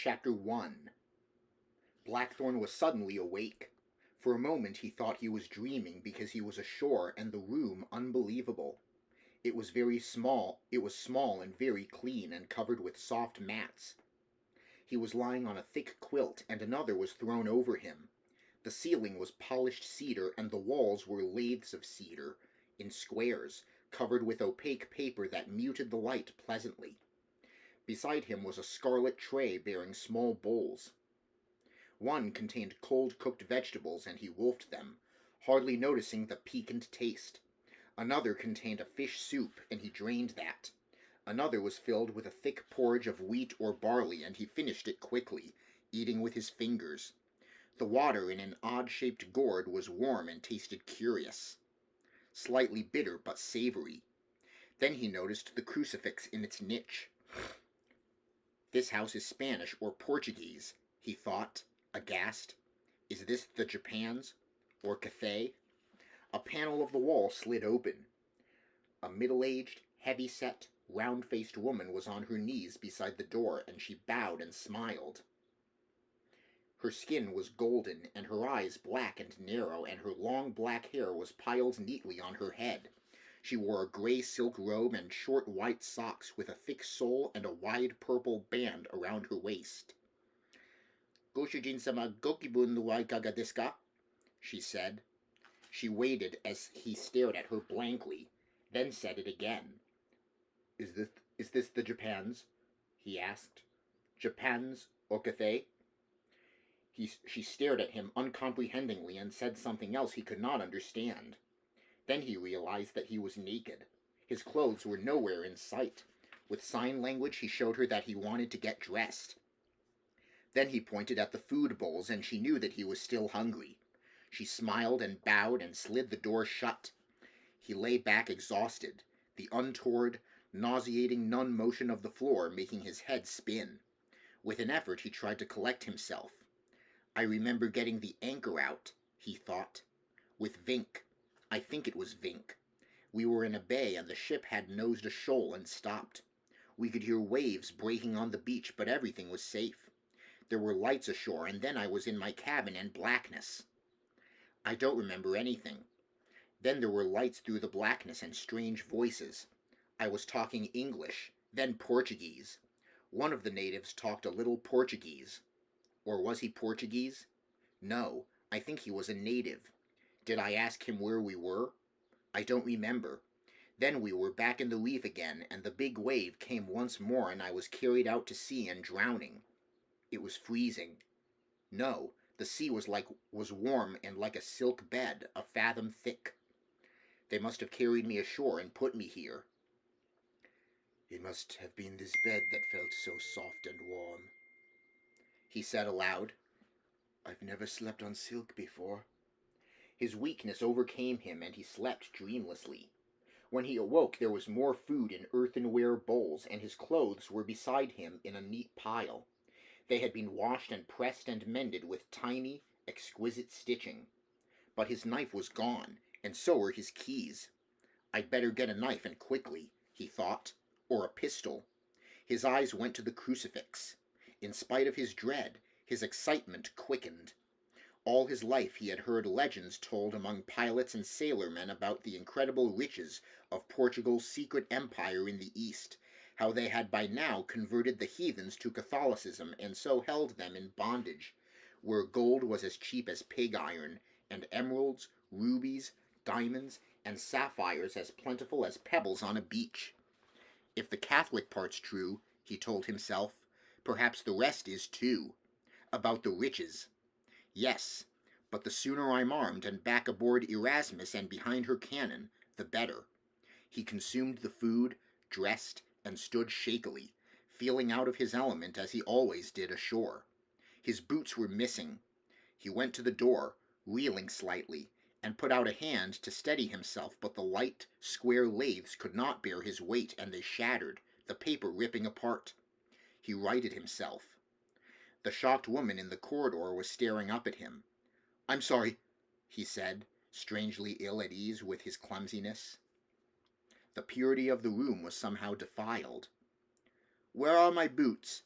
Chapter 1. Blackthorn was suddenly awake. For a moment he thought he was dreaming because he was ashore and the room unbelievable. It was small and very clean and covered with soft mats. He was lying on a thick quilt and another was thrown over him. The ceiling was polished cedar and the walls were lathes of cedar, in squares, covered with opaque paper that muted the light pleasantly. Beside him was a scarlet tray bearing small bowls. One contained cold-cooked vegetables, and he wolfed them, hardly noticing the piquant taste. Another contained a fish soup, and he drained that. Another was filled with a thick porridge of wheat or barley, and he finished it quickly, eating with his fingers. The water in an odd-shaped gourd was warm and tasted curious, slightly bitter but savory. Then he noticed the crucifix in its niche. This house is Spanish or Portuguese, he thought, aghast. Is this the Japan's? Or Cathay? A panel of the wall slid open. A middle-aged, heavy-set, round-faced woman was on her knees beside the door, and she bowed and smiled. Her skin was golden, and her eyes black and narrow, and her long black hair was piled neatly on her head. She wore a gray silk robe and short white socks with a thick sole and a wide purple band around her waist. "Goshujin-sama gokibun wa ikaga desu ka?" she said. She waited as he stared at her blankly, then said it again. Is this the Japan's?" he asked. "Japan's or Cathay?" She stared at him uncomprehendingly and said something else he could not understand. Then he realized that he was naked. His clothes were nowhere in sight. With sign language he showed her that he wanted to get dressed. Then he pointed at the food bowls, and she knew that he was still hungry. She smiled and bowed and slid the door shut. He lay back exhausted, the untoward, nauseating nun motion of the floor making his head spin. With an effort he tried to collect himself. I remember getting the anchor out, he thought. With Vink. I think it was Vink. We were in a bay and the ship had nosed a shoal and stopped. We could hear waves breaking on the beach, but everything was safe. There were lights ashore, and then I was in my cabin and blackness. I don't remember anything. Then there were lights through the blackness and strange voices. I was talking English, then Portuguese. One of the natives talked a little Portuguese. Or was he Portuguese? No, I think he was a native. Did I ask him where we were? I don't remember. Then we were back in the reef again, and the big wave came once more, and I was carried out to sea and drowning. It was freezing. No, the sea was warm and like a silk bed, a fathom thick. They must have carried me ashore and put me here. It must have been this bed that felt so soft and warm, he said aloud. I've never slept on silk before. His weakness overcame him, and he slept dreamlessly. When he awoke, there was more food in earthenware bowls, and his clothes were beside him in a neat pile. They had been washed and pressed and mended with tiny, exquisite stitching. But his knife was gone, and so were his keys. I'd better get a knife, and quickly, he thought, or a pistol. His eyes went to the crucifix. In spite of his dread, his excitement quickened. All his life he had heard legends told among pilots and sailormen about the incredible riches of Portugal's secret empire in the East, how they had by now converted the heathens to Catholicism and so held them in bondage, where gold was as cheap as pig iron, and emeralds, rubies, diamonds, and sapphires as plentiful as pebbles on a beach. If the Catholic part's true, he told himself, perhaps the rest is too. About the riches. Yes, but the sooner I'm armed and back aboard Erasmus and behind her cannon, the better. He consumed the food, dressed, and stood shakily, feeling out of his element as he always did ashore. His boots were missing. He went to the door, reeling slightly, and put out a hand to steady himself, but the light, square lathes could not bear his weight, and they shattered, the paper ripping apart. He righted himself. The shocked woman in the corridor was staring up at him. I'm sorry, he said, strangely ill at ease with his clumsiness. The purity of the room was somehow defiled. Where are my boots?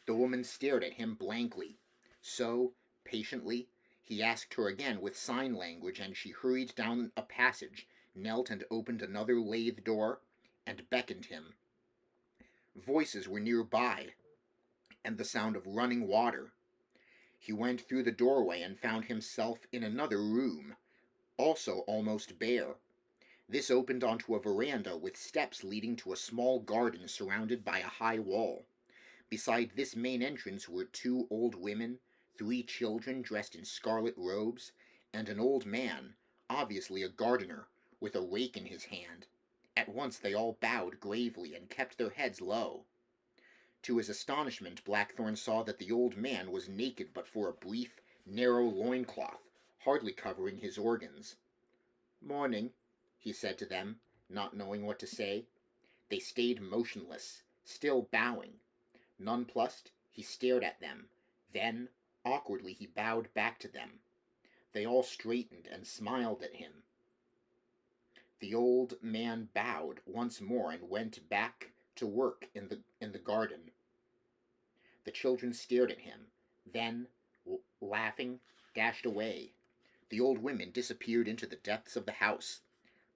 The woman stared at him blankly. So, patiently, he asked her again with sign language, and she hurried down a passage, knelt and opened another lathe door, and beckoned him. Voices were nearby, and the sound of running water. He went through the doorway and found himself in another room, also almost bare. This opened onto a veranda with steps leading to a small garden surrounded by a high wall. Beside this main entrance were 2 old women, 3 children dressed in scarlet robes, and an old man, obviously a gardener, with a rake in his hand. At once they all bowed gravely and kept their heads low. To his astonishment, Blackthorn saw that the old man was naked but for a brief, narrow loincloth, hardly covering his organs. "Morning," he said to them, not knowing what to say. They stayed motionless, still bowing. Nonplussed, he stared at them. Then, awkwardly, he bowed back to them. They all straightened and smiled at him. The old man bowed once more and went back to work in the garden. The children stared at him, then, laughing, dashed away. The old women disappeared into the depths of the house,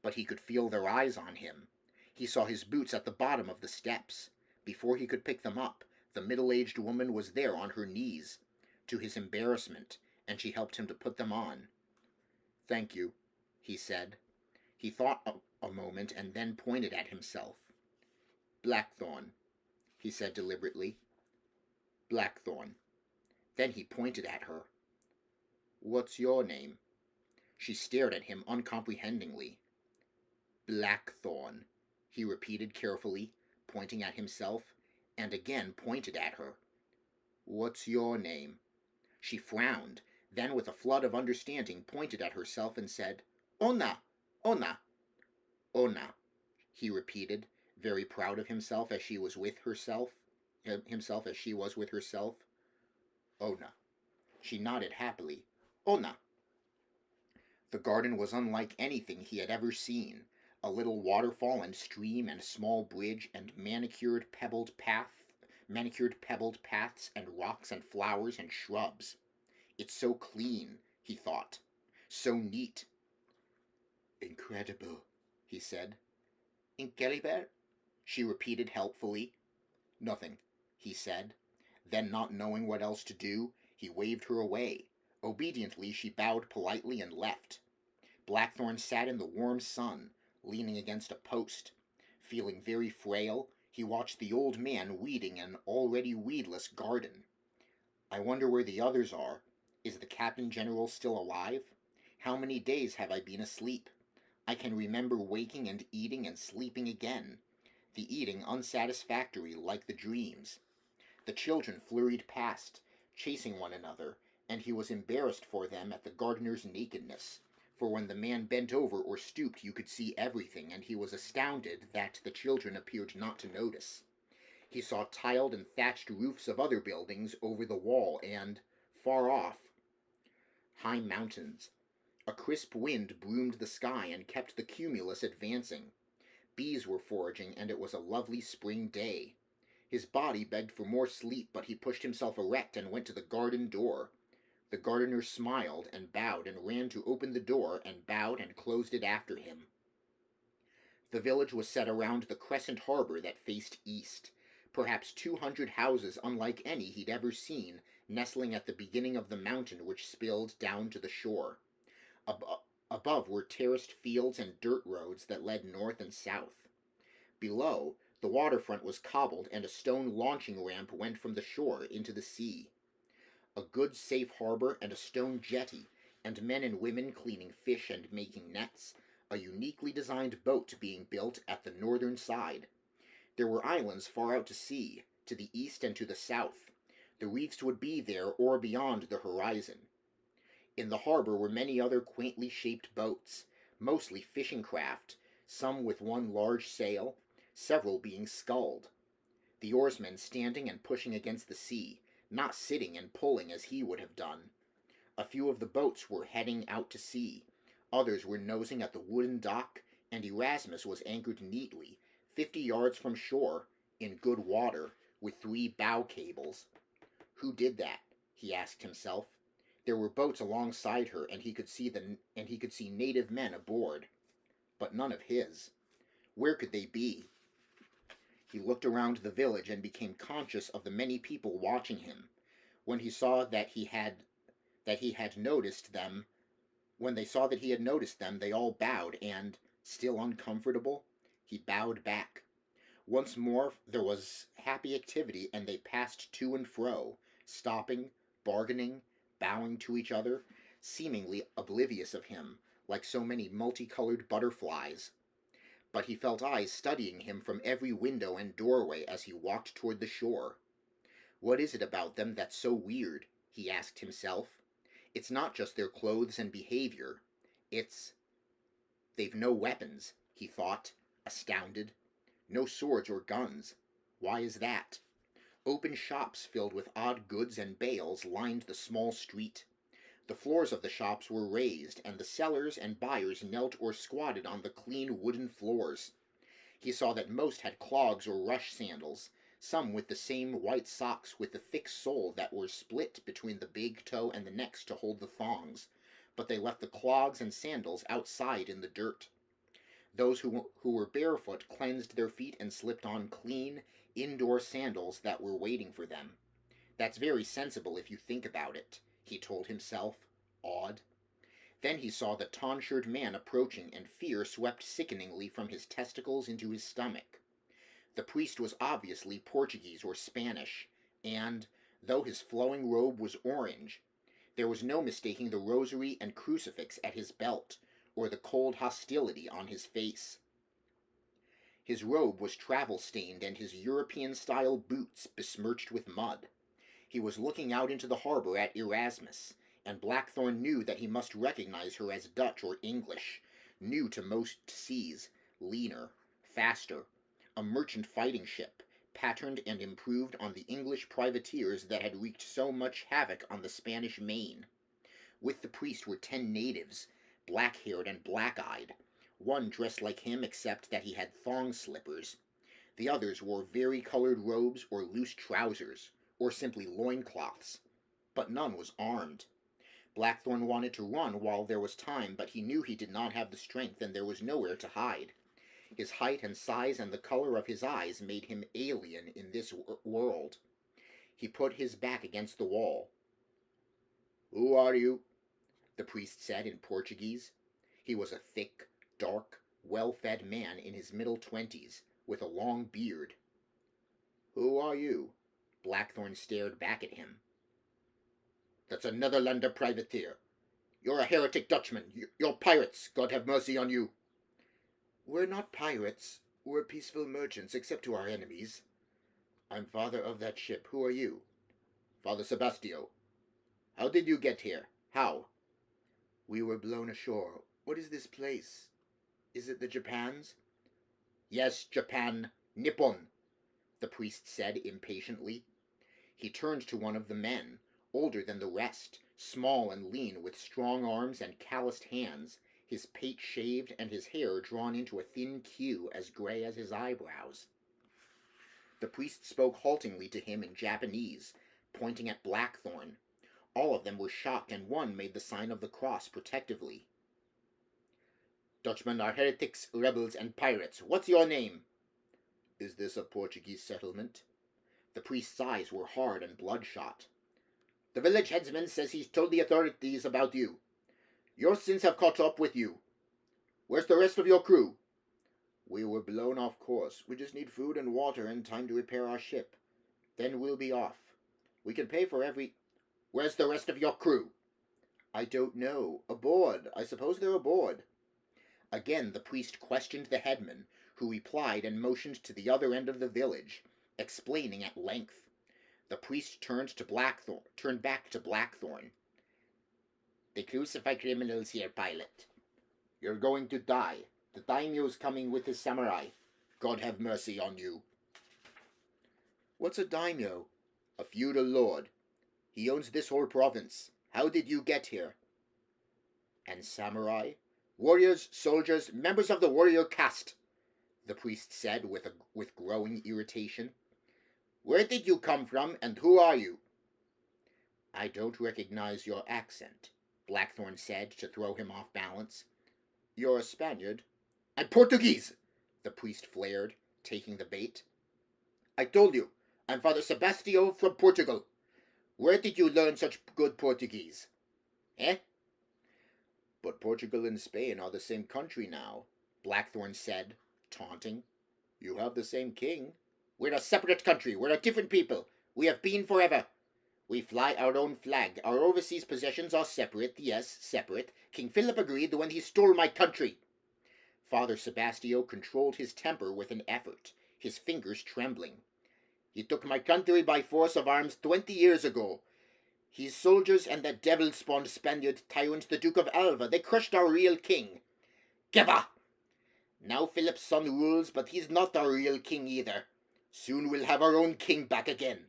but he could feel their eyes on him. He saw his boots at the bottom of the steps. Before he could pick them up, the middle-aged woman was there on her knees, to his embarrassment, and she helped him to put them on. "Thank you," he said. He thought a moment and then pointed at himself. "Blackthorn," he said deliberately. "Blackthorn." Then he pointed at her. "What's your name?" She stared at him uncomprehendingly. "Blackthorn," he repeated carefully, pointing at himself, and again pointed at her. "What's your name?" She frowned, then with a flood of understanding pointed at herself and said, "Ona! Ona!" "Ona," he repeated, very proud of himself as she was with herself. "Ona." She nodded happily. "Ona." The garden was unlike anything he had ever seen. A little waterfall and stream and small bridge and manicured pebbled paths and rocks and flowers and shrubs. "It's so clean," he thought. "So neat." "Incredible," he said. "Incredible?" she repeated helpfully. "Nothing," he said. Then, not knowing what else to do, he waved her away. Obediently, she bowed politely and left. Blackthorn sat in the warm sun, leaning against a post. Feeling very frail, he watched the old man weeding an already weedless garden. "I wonder where the others are. Is the Captain General still alive? How many days have I been asleep? I can remember waking and eating and sleeping again. The eating unsatisfactory like the dreams." The children flurried past, chasing one another, and he was embarrassed for them at the gardener's nakedness, for when the man bent over or stooped you could see everything, and he was astounded that the children appeared not to notice. He saw tiled and thatched roofs of other buildings over the wall and, far off, high mountains. A crisp wind broomed the sky and kept the cumulus advancing. Bees were foraging, and it was a lovely spring day. His body begged for more sleep, but he pushed himself erect and went to the garden door. The gardener smiled and bowed and ran to open the door and bowed and closed it after him. The village was set around the crescent harbor that faced east. Perhaps 200 houses unlike any he'd ever seen, nestling at the beginning of the mountain which spilled down to the shore. Above were terraced fields and dirt roads that led north and south. Below, the waterfront was cobbled, and a stone launching ramp went from the shore into the sea. A good safe harbor and a stone jetty, and men and women cleaning fish and making nets, a uniquely designed boat being built at the northern side. There were islands far out to sea, to the east and to the south. The reefs would be there or beyond the horizon. In the harbor were many other quaintly shaped boats, mostly fishing craft, some with one large sail, several being sculled. The oarsmen standing and pushing against the sea, not sitting and pulling as he would have done. A few of the boats were heading out to sea, others were nosing at the wooden dock, and Erasmus was anchored neatly, 50 yards from shore, in good water, with 3 bow cables. Who did that? He asked himself. There were boats alongside her, and he could see native men aboard, but none of his. Where could they be? He looked around the village and became conscious of the many people watching him. When he saw that he had noticed them, When they saw that he had noticed them, they all bowed, and, still uncomfortable, he bowed back. Once more there was happy activity, and they passed to and fro, stopping, bargaining, bowing to each other, seemingly oblivious of him, like so many multicolored butterflies. But he felt eyes studying him from every window and doorway as he walked toward the shore. What is it about them that's so weird? He asked himself. It's not just their clothes and behavior. They've no weapons, he thought, astounded. No swords or guns. Why is that? Open shops filled with odd goods and bales lined the small street. The floors of the shops were raised, and the sellers and buyers knelt or squatted on the clean wooden floors. He saw that most had clogs or rush sandals, some with the same white socks with the thick sole that were split between the big toe and the next to hold the thongs, but they left the clogs and sandals outside in the dirt. Those who were barefoot cleansed their feet and slipped on clean, indoor sandals that were waiting for them. That's very sensible if you think about it, he told himself, awed. Then he saw the tonsured man approaching, and fear swept sickeningly from his testicles into his stomach. The priest was obviously Portuguese or Spanish, and, though his flowing robe was orange, there was no mistaking the rosary and crucifix at his belt, or the cold hostility on his face. His robe was travel-stained, and his European-style boots besmirched with mud. He was looking out into the harbor at Erasmus, and Blackthorne knew that he must recognize her as Dutch or English, new to most seas, leaner, faster, a merchant fighting ship, patterned and improved on the English privateers that had wreaked so much havoc on the Spanish Main. With the priest were 10 natives, black-haired and black-eyed, one dressed like him except that he had thong slippers. The others wore vari-colored robes or loose trousers, or simply loincloths, but none was armed. Blackthorne wanted to run while there was time, but he knew he did not have the strength, and there was nowhere to hide. His height and size and the color of his eyes made him alien in this world. He put his back against the wall. "Who are you?" the priest said in Portuguese. He was a thick, dark, well-fed man in his middle 20s, with a long beard. "Who are you?" Blackthorne stared back at him. "That's a Netherlander privateer. You're a heretic Dutchman. You're pirates. God have mercy on you." "We're not pirates. We're peaceful merchants, except to our enemies." "I'm father of that ship. Who are you?" "Father Sebastio." "How did you get here? How?" "We were blown ashore. What is this place? Is it the Japan's?" "Yes, Japan. Nippon," the priest said impatiently. He turned to one of the men, older than the rest, small and lean, with strong arms and calloused hands, his pate shaved and his hair drawn into a thin queue as gray as his eyebrows. The priest spoke haltingly to him in Japanese, pointing at Blackthorne. All of them were shocked, and one made the sign of the cross protectively. "Dutchmen are heretics, rebels, and pirates. What's your name?" "Is this a Portuguese settlement?" The priest's eyes were hard and bloodshot. "The village headsman says he's told the authorities about you. Your sins have caught up with you. Where's the rest of your crew?" "We were blown off course. We just need food and water and time to repair our ship. Then we'll be off. We can pay for every—" "Where's the rest of your crew?" "I don't know. Aboard. I suppose they're aboard." Again the priest questioned the headman, who replied and motioned to the other end of the village, explaining at length. The priest turned back to Blackthorne. "They crucify criminals here, pilot. You're going to die. The daimyo's coming with his samurai. God have mercy on you." "What's a daimyo?" "A feudal lord. He owns this whole province. How did you get here?" "And samurai?" "Warriors, soldiers, members of the warrior caste," the priest said with growing irritation. "Where did you come from, and who are you?" I don't recognize your accent, Blackthorn said to throw him off balance. You're a Spaniard. I'm Portuguese, the priest flared, taking the bait. I told you, I'm Father Sebastio from Portugal. Where did you learn such good Portuguese? Eh? But Portugal and Spain are the same country now, Blackthorn said, taunting. You have the same king. We're a separate country. We're a different people. We have been forever. We fly our own flag. Our overseas possessions are separate. Yes, separate. King Philip agreed when he stole my country. Father Sebastio controlled his temper with an effort, his fingers trembling. He took my country by force of arms 20 years ago. His soldiers and that devil-spawned Spaniard tyrant, the Duke of Alva, they crushed our real king. Geva! Now Philip's son rules, but he's not our real king either. Soon we'll have our own king back again.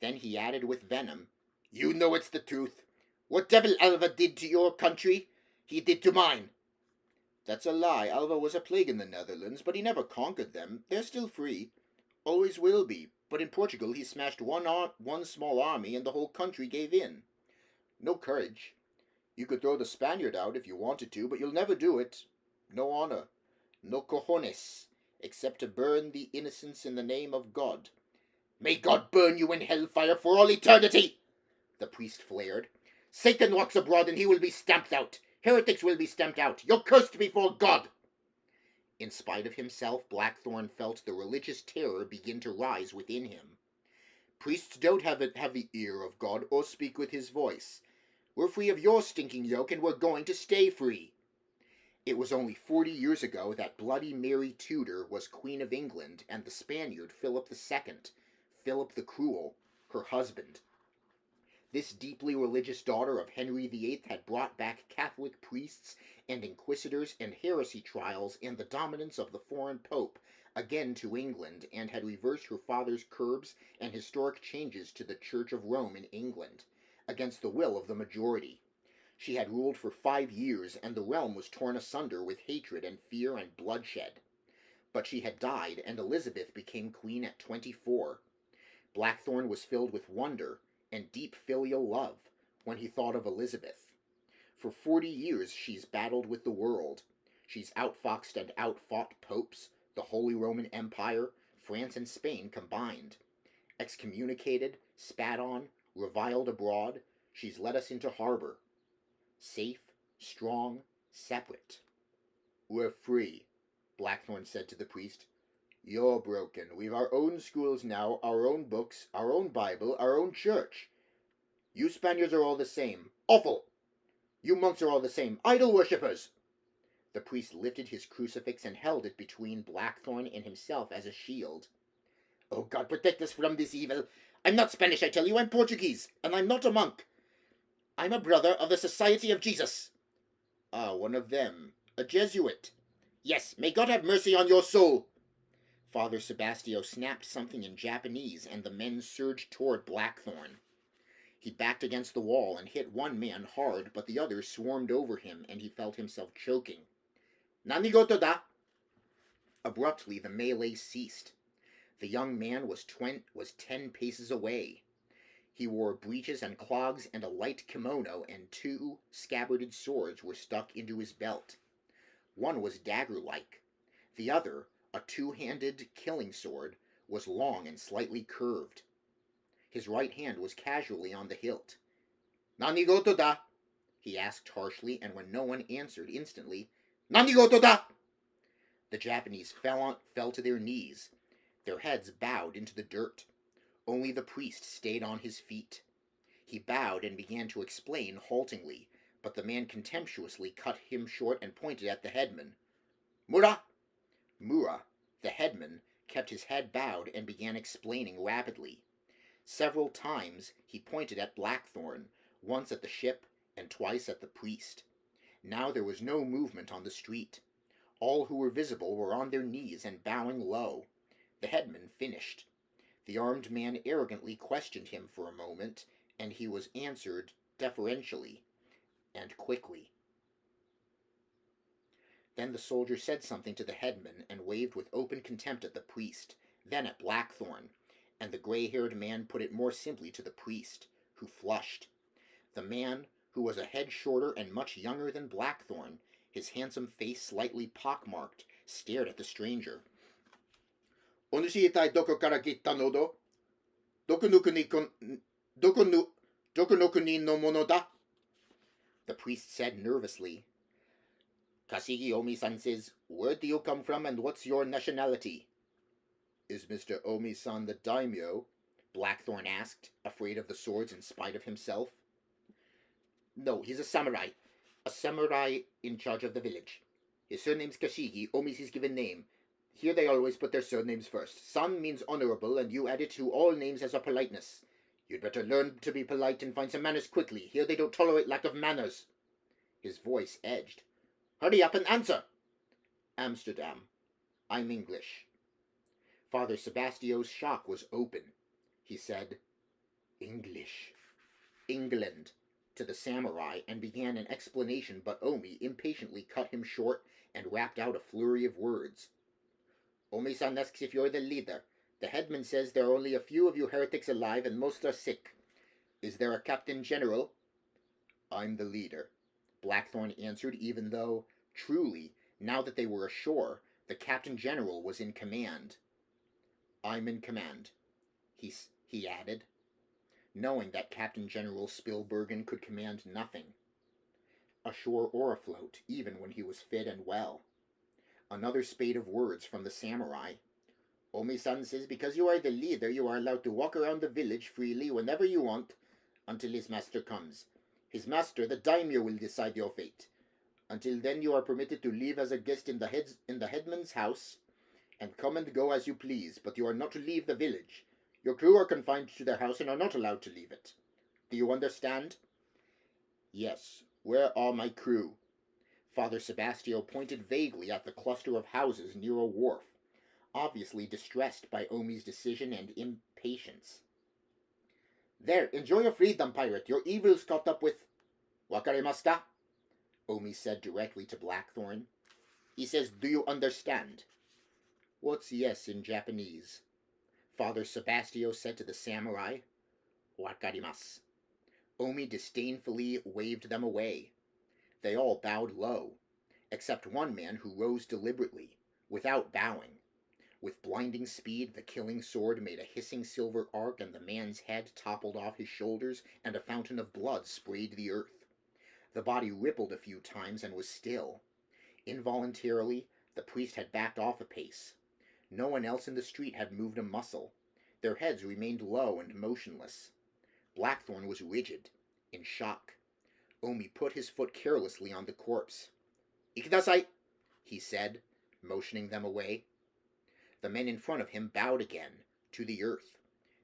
Then he added with venom, You know it's the truth. What devil Alva did to your country, he did to mine. That's a lie. Alva was a plague in the Netherlands, but he never conquered them. They're still free. Always will be. But in Portugal he smashed one small army and the whole country gave in. No courage. You could throw the Spaniard out if you wanted to, but you'll never do it. No honor. No cojones, except to burn the innocents in the name of God. May God burn you in hellfire for all eternity, the priest flared. Satan walks abroad and he will be stamped out. Heretics will be stamped out. You're cursed before God. In spite of himself, Blackthorn felt the religious terror begin to rise within him. Priests don't have the ear of God or speak with his voice. We're free of your stinking yoke and we're going to stay free. It was only 40 years ago that Bloody Mary Tudor was Queen of England and the Spaniard Philip II, Philip the Cruel, her husband. This deeply religious daughter of Henry VIII had brought back Catholic priests and inquisitors and heresy trials and the dominance of the foreign pope again to England, and had reversed her father's curbs and historic changes to the Church of Rome in England, against the will of the majority. She had ruled for 5 years, and the realm was torn asunder with hatred and fear and bloodshed. But she had died, and Elizabeth became queen at 24. Blackthorn was filled with wonder and deep filial love when he thought of Elizabeth. For 40 years she's battled with the world. She's outfoxed and outfought popes, the Holy Roman Empire, France and Spain combined. Excommunicated, spat on, reviled abroad, she's led us into harbor. Safe, strong, separate. We're free, Blackthorn said to the priest. You're broken. We've our own schools now, our own books, our own Bible, our own church. You Spaniards are all the same. Awful! You monks are all the same. Idol worshippers! The priest lifted his crucifix and held it between Blackthorn and himself as a shield. Oh, God, protect us from this evil. I'm not Spanish, I tell you. I'm Portuguese, and I'm not a monk. I'm a brother of the Society of Jesus. Ah, one of them. A Jesuit. Yes, may God have mercy on your soul. Father Sebastio snapped something in Japanese, and the men surged toward Blackthorn. He backed against the wall and hit one man hard, but the others swarmed over him, and he felt himself choking. Nanigoto da? Abruptly, the melee ceased. The young man was 10 paces away. He wore breeches and clogs and a light kimono, and 2 scabbarded swords were stuck into his belt. One was dagger-like. The other, a 2-handed killing sword, was long and slightly curved. His right hand was casually on the hilt. Nanigoto da? He asked harshly, and when no one answered instantly, Nanigoto da? The Japanese fell to their knees. Their heads bowed into the dirt. Only the priest stayed on his feet. He bowed and began to explain haltingly, but the man contemptuously cut him short and pointed at the headman. Mura! Mura, the headman, kept his head bowed and began explaining rapidly. Several times he pointed at Blackthorn, once at the ship and twice at the priest. Now there was no movement on the street. All who were visible were on their knees and bowing low. The headman finished. The armed man arrogantly questioned him for a moment, and he was answered deferentially and quickly. Then the soldier said something to the headman and waved with open contempt at the priest, then at Blackthorn, and the gray-haired man put it more simply to the priest, who flushed. The man, who was a head shorter and much younger than Blackthorn, his handsome face slightly pockmarked, stared at the stranger. Onushietai doko kara kitta no do? Doko no kuni no mono da? The priest said nervously. Kashigi Omi-san says, where do you come from and what's your nationality? Is Mr. Omi-san the daimyo? Blackthorn asked, afraid of the swords in spite of himself. No, he's a samurai. A samurai in charge of the village. His surname's Kashigi, Omi's his given name. Here they always put their surnames first. San means honorable, and you add it to all names as a politeness. You'd better learn to be polite and find some manners quickly. Here they don't tolerate lack of manners. His voice edged. Hurry up and answer. Amsterdam. I'm English. Father Sebastio's shock was open. He said, English. England, to the samurai, and began an explanation, but Omi impatiently cut him short and rapped out a flurry of words. Omi-san asks if you're the leader. The headman says there are only a few of you heretics alive and most are sick. Is there a captain general? I'm the leader, Blackthorn answered, even though, truly, now that they were ashore, the captain general was in command. I'm in command, he added, knowing that Captain General Spielbergen could command nothing, ashore or afloat, even when he was fit and well. Another spate of words from the samurai. Omi-san says because you are the leader, you are allowed to walk around the village freely whenever you want, until his master comes. His master, the daimyo, will decide your fate. Until then, you are permitted to live as a guest in the headman's house, and come and go as you please, but you are not to leave the village. Your crew are confined to their house and are not allowed to leave it. Do you understand? Yes. Where are my crew? Father Sebastio pointed vaguely at the cluster of houses near a wharf, obviously distressed by Omi's decision and impatience. There, enjoy your freedom, pirate. Your evil's caught up with... Wakarimasu ka? Omi said directly to Blackthorn. He says, do you understand? What's yes in Japanese? Father Sebastio said to the samurai. Wakarimasu. Omi disdainfully waved them away. They all bowed low, except one man who rose deliberately, without bowing. With blinding speed, the killing sword made a hissing silver arc, and the man's head toppled off his shoulders, and a fountain of blood sprayed the earth. The body rippled a few times and was still. Involuntarily, the priest had backed off a pace. No one else in the street had moved a muscle. Their heads remained low and motionless. Blackthorn was rigid, in shock. Omi put his foot carelessly on the corpse. Ikudasai, he said, motioning them away. The men in front of him bowed again, to the earth.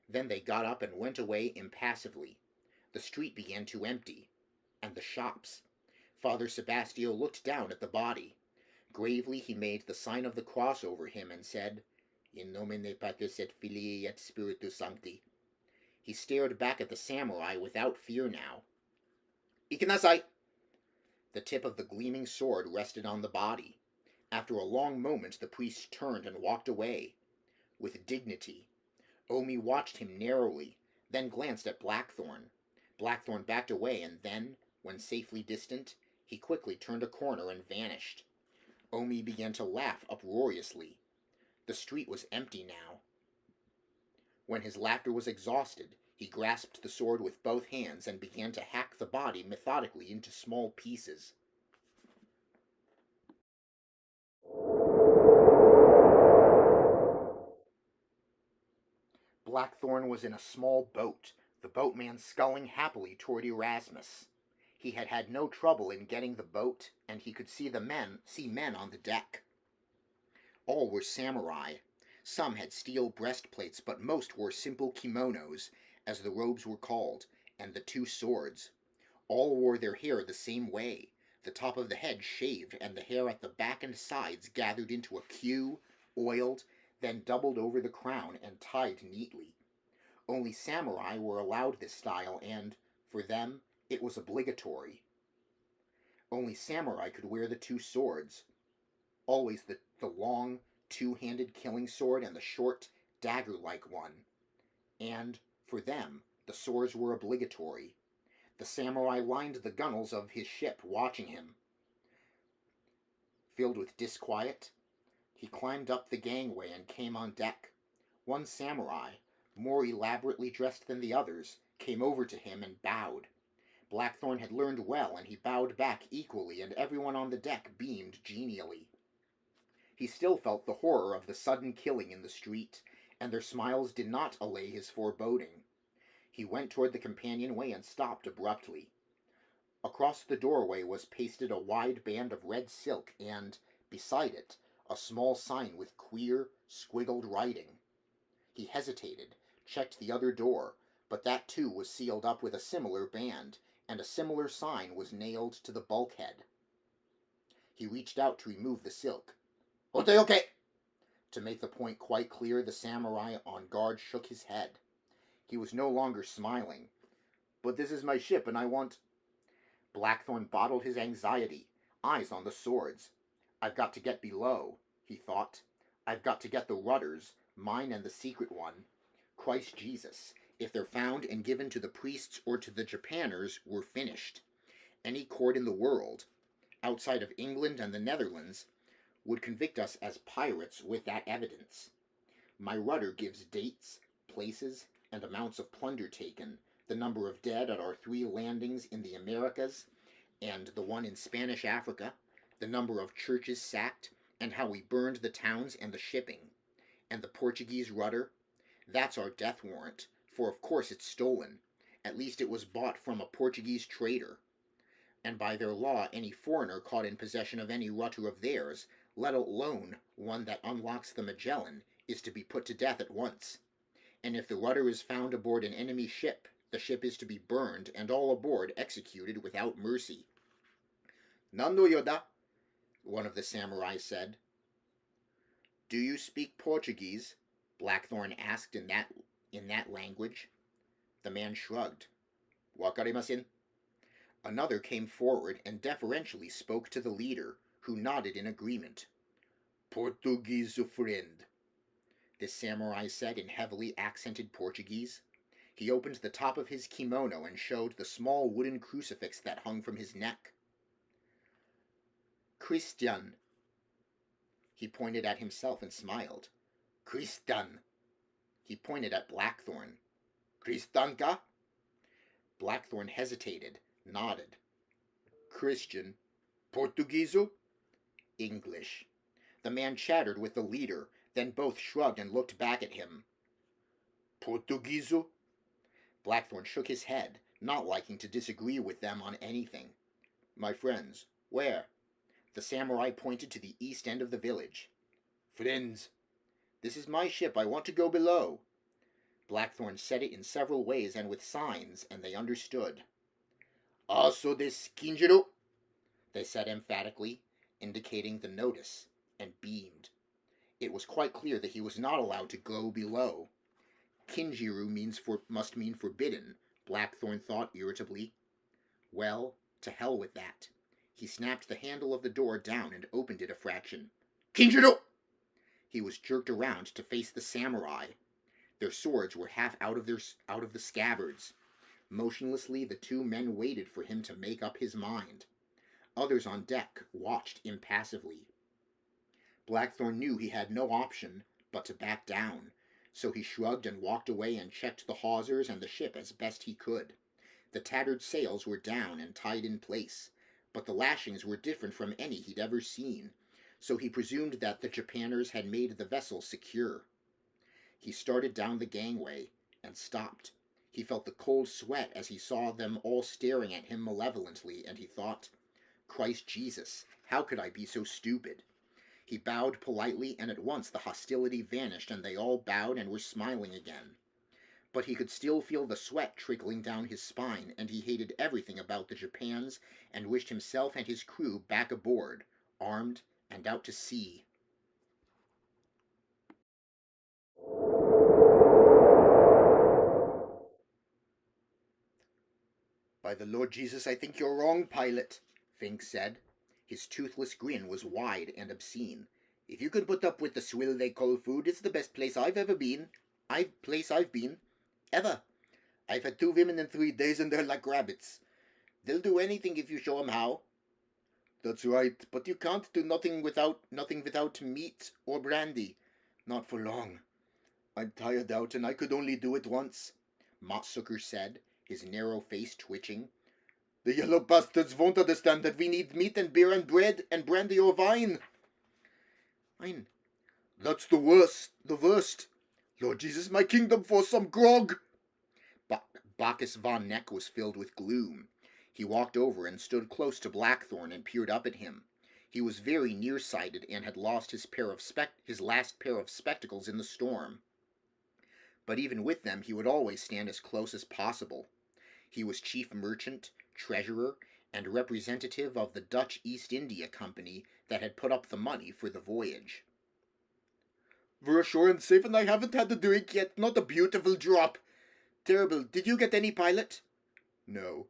Then they got up and went away impassively. The street began to empty, and the shops. Father Sebastio looked down at the body. Gravely he made the sign of the cross over him and said, In nomine Patris et Filii et Spiritus Sancti. He stared back at the samurai without fear now. Ikinasai! The tip of the gleaming sword rested on the body. After a long moment the priest turned and walked away. With dignity. Omi watched him narrowly, then glanced at Blackthorn. Blackthorn backed away, and then, when safely distant, he quickly turned a corner and vanished. Omi began to laugh uproariously. The street was empty now. When his laughter was exhausted, he grasped the sword with both hands and began to hack the body methodically into small pieces. Blackthorn was in a small boat, the boatman sculling happily toward Erasmus. He had had no trouble in getting the boat, and he could see men on the deck. All were samurai. Some had steel breastplates, but most wore simple kimonos, as the robes were called, and the two swords. All wore their hair the same way, the top of the head shaved and the hair at the back and sides gathered into a queue, oiled, then doubled over the crown and tied neatly. Only samurai were allowed this style, and, for them, it was obligatory. Only samurai could wear the two swords. Always the long, two-handed killing sword and the short, dagger-like one. And, for them, The swords were obligatory. The samurai lined the gunwales of his ship, watching him. Filled with disquiet, he climbed up the gangway and came on deck. One samurai, more elaborately dressed than the others, came over to him and bowed. Blackthorn had learned well, and he bowed back equally, and everyone on the deck beamed genially. He still felt the horror of the sudden killing in the street, and their smiles did not allay his foreboding. He went toward the companionway and stopped abruptly. Across the doorway was pasted a wide band of red silk, and, beside it, a small sign with queer, squiggled writing. He hesitated, checked the other door, but that too was sealed up with a similar band, and a similar sign was nailed to the bulkhead. He reached out to remove the silk. "Okay." To make the point quite clear, the samurai on guard shook his head. He was no longer smiling. "But this is my ship, and I want—" Blackthorn bottled his anxiety, eyes on the swords. "I've got to get below," he thought. "I've got to get the rudders, mine and the secret one. Christ Jesus, if they're found and given to the priests or to the Japanners, we're finished. Any court in the world, outside of England and the Netherlands, would convict us as pirates with that evidence. My rudder gives dates, places, and amounts of plunder taken, the number of dead at our 3 landings in the Americas, and the one in Spanish Africa, the number of churches sacked, and how we burned the towns and the shipping. And the Portuguese rudder? That's our death warrant, for of course it's stolen. At least it was bought from a Portuguese trader. And by their law, any foreigner caught in possession of any rudder of theirs, let alone one that unlocks the Magellan, is to be put to death at once. And if the rudder is found aboard an enemy ship, the ship is to be burned, and all aboard executed without mercy." "Nando yoda," one of the samurai said. "Do you speak Portuguese?" Blackthorn asked in that language. The man shrugged. "Wakarimasen." Another came forward and deferentially spoke to the leader, who nodded in agreement. "Portuguese friend," this samurai said in heavily accented Portuguese. He opened the top of his kimono and showed the small wooden crucifix that hung from his neck. "Christian." He pointed at himself and smiled. "Christian." He pointed at Blackthorn. "Christanka?" Blackthorn hesitated, nodded. "Christian. Portugueso?" "English." The man chattered with the leader, then both shrugged and looked back at him. "Portugueso?" Blackthorn shook his head, not liking to disagree with them on anything. "My friends, where?" The samurai pointed to the east end of the village. "Friends." "This is my ship, I want to go below." Blackthorn said it in several ways and with signs, and they understood. "Also des Kinjiro," they said emphatically, indicating the notice, and beamed. It was quite clear that he was not allowed to go below. Kinjiru must mean forbidden, Blackthorn thought irritably. Well, to hell with that. He snapped the handle of the door down and opened it a fraction. "Kinjiru!" He was jerked around to face the samurai. Their swords were half out of the scabbards. Motionlessly, the 2 men waited for him to make up his mind. Others on deck watched impassively. Blackthorn knew he had no option but to back down, so he shrugged and walked away and checked the hawsers and the ship as best he could. The tattered sails were down and tied in place, but the lashings were different from any he'd ever seen, so he presumed that the Japanners had made the vessel secure. He started down the gangway, and stopped. He felt the cold sweat as he saw them all staring at him malevolently, and he thought, "Christ Jesus, how could I be so stupid?" He bowed politely, and at once the hostility vanished, and they all bowed and were smiling again. But he could still feel the sweat trickling down his spine, and he hated everything about the Japans, and wished himself and his crew back aboard, armed and out to sea. "By the Lord Jesus, I think you're wrong, pilot," Fink said. His toothless grin was wide and obscene. "If you can put up with the swill they call food, it's the best place I've ever been. Ever. I've had 2 women in 3 days and they're like rabbits. They'll do anything if you show 'em how. That's right, but you can't do nothing without meat or brandy. Not for long. I'm tired out and I could only do it once, Motsucker said, his narrow face twitching. The yellow bastards won't understand that we need meat and beer and bread and brandy or wine. Fine. That's the worst. Lord Jesus, my kingdom for some grog. Bacchus von Neck was filled with gloom. He walked over and stood close to Blackthorne and peered up at him. He was very nearsighted and had lost his last pair of spectacles in the storm. But even with them he would always stand as close as possible. He was chief merchant, treasurer, and representative of the Dutch East India Company that had put up the money for the voyage. We're ashore and safe and I haven't had a drink yet, not a beautiful drop. Terrible. Did you get any, pilot? No.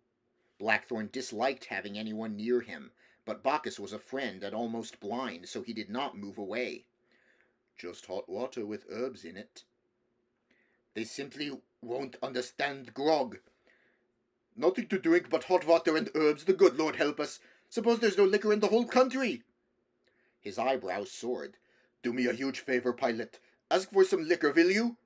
Blackthorne disliked having anyone near him, but Bacchus was a friend and almost blind, so he did not move away. Just hot water with herbs in it. They simply won't understand grog. Nothing to drink but hot water and herbs, the good Lord help us. Suppose there's no liquor in the whole country. His eyebrows soared. Do me a huge favor, pilot. Ask for some liquor, will you?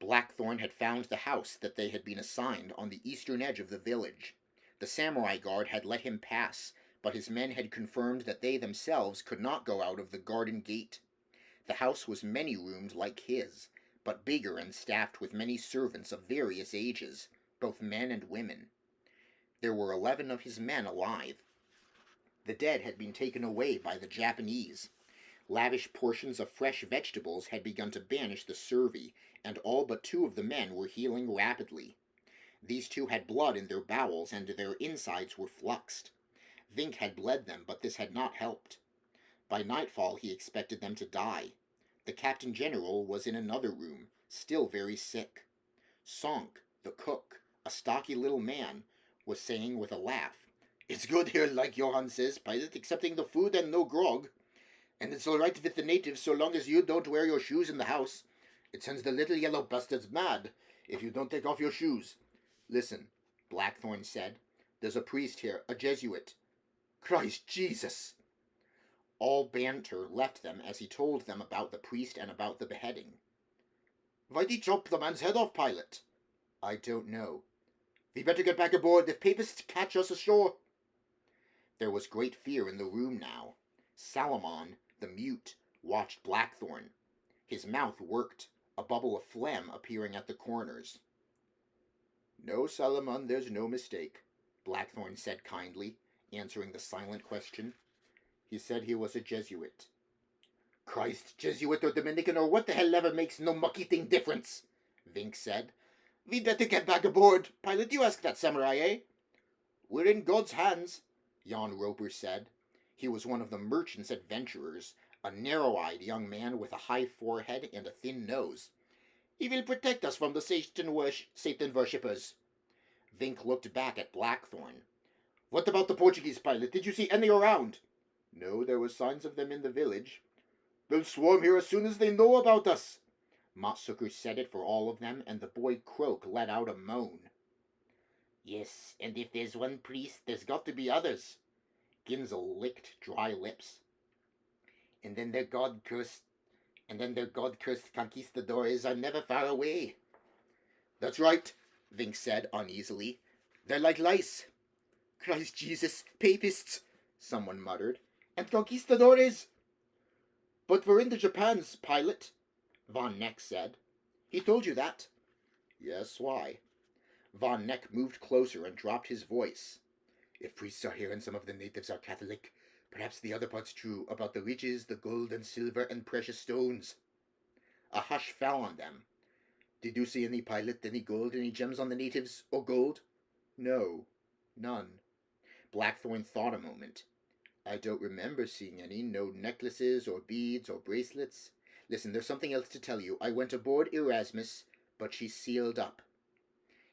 Blackthorne had found the house that they had been assigned on the eastern edge of the village. The samurai guard had let him pass, but his men had confirmed that they themselves could not go out of the garden gate. The house was many-roomed like his, but bigger and staffed with many servants of various ages, both men and women. There were 11 of his men alive. The dead had been taken away by the Japanese. Lavish portions of fresh vegetables had begun to banish the scurvy, and all but 2 of the men were healing rapidly. These 2 had blood in their bowels, and their insides were fluxed. Vink had bled them, but this had not helped. By nightfall he expected them to die. The Captain General was in another room, still very sick. Sonk, the cook, a stocky little man, was saying with a laugh, It's good here, like Johann says, pilot, accepting the food and no grog. And it's all right with the natives so long as you don't wear your shoes in the house. It sends the little yellow bastards mad if you don't take off your shoes. Listen, Blackthorne said. There's a priest here, a Jesuit. Christ Jesus! All banter left them as he told them about the priest and about the beheading. Why'd he chop the man's head off, pilot? I don't know. We better get back aboard if papists catch us ashore. There was great fear in the room now. Salomon, the mute, watched Blackthorne. His mouth worked, a bubble of phlegm appearing at the corners. No, Salomon, there's no mistake, Blackthorne said kindly, answering the silent question. He said he was a Jesuit. Christ, Jesuit or Dominican or what the hell ever makes no mucky-thing difference, Vink said. We'd better get back aboard. Pilot, you ask that samurai, eh? We're in God's hands, Jan Roper said. He was one of the merchant's adventurers, a narrow-eyed young man with a high forehead and a thin nose. He will protect us from the Satan worshippers. Vink looked back at Blackthorne. What about the Portuguese, pilot? Did you see any around? No, there were signs of them in the village. They'll swarm here as soon as they know about us. Motsucker said it for all of them, and the boy Croak let out a moan. Yes, and if there's one priest, there's got to be others. Ginzel licked dry lips. And then their god-cursed conquistadores are never far away. That's right, Vink said uneasily. They're like lice. Christ Jesus, papists, someone muttered. And conquistadores. But we're in the Japans, pilot, Von Neck said. He told you that? Yes, why? Von Neck moved closer and dropped his voice. If priests are here and some of the natives are Catholic, perhaps the other part's true about the riches, the gold and silver and precious stones. A hush fell on them. Did you see any pilot, any gold, any gems on the natives, or gold? No, none. Blackthorne thought a moment. I don't remember seeing any, no necklaces or beads or bracelets. Listen, there's something else to tell you. I went aboard Erasmus, but she's sealed up.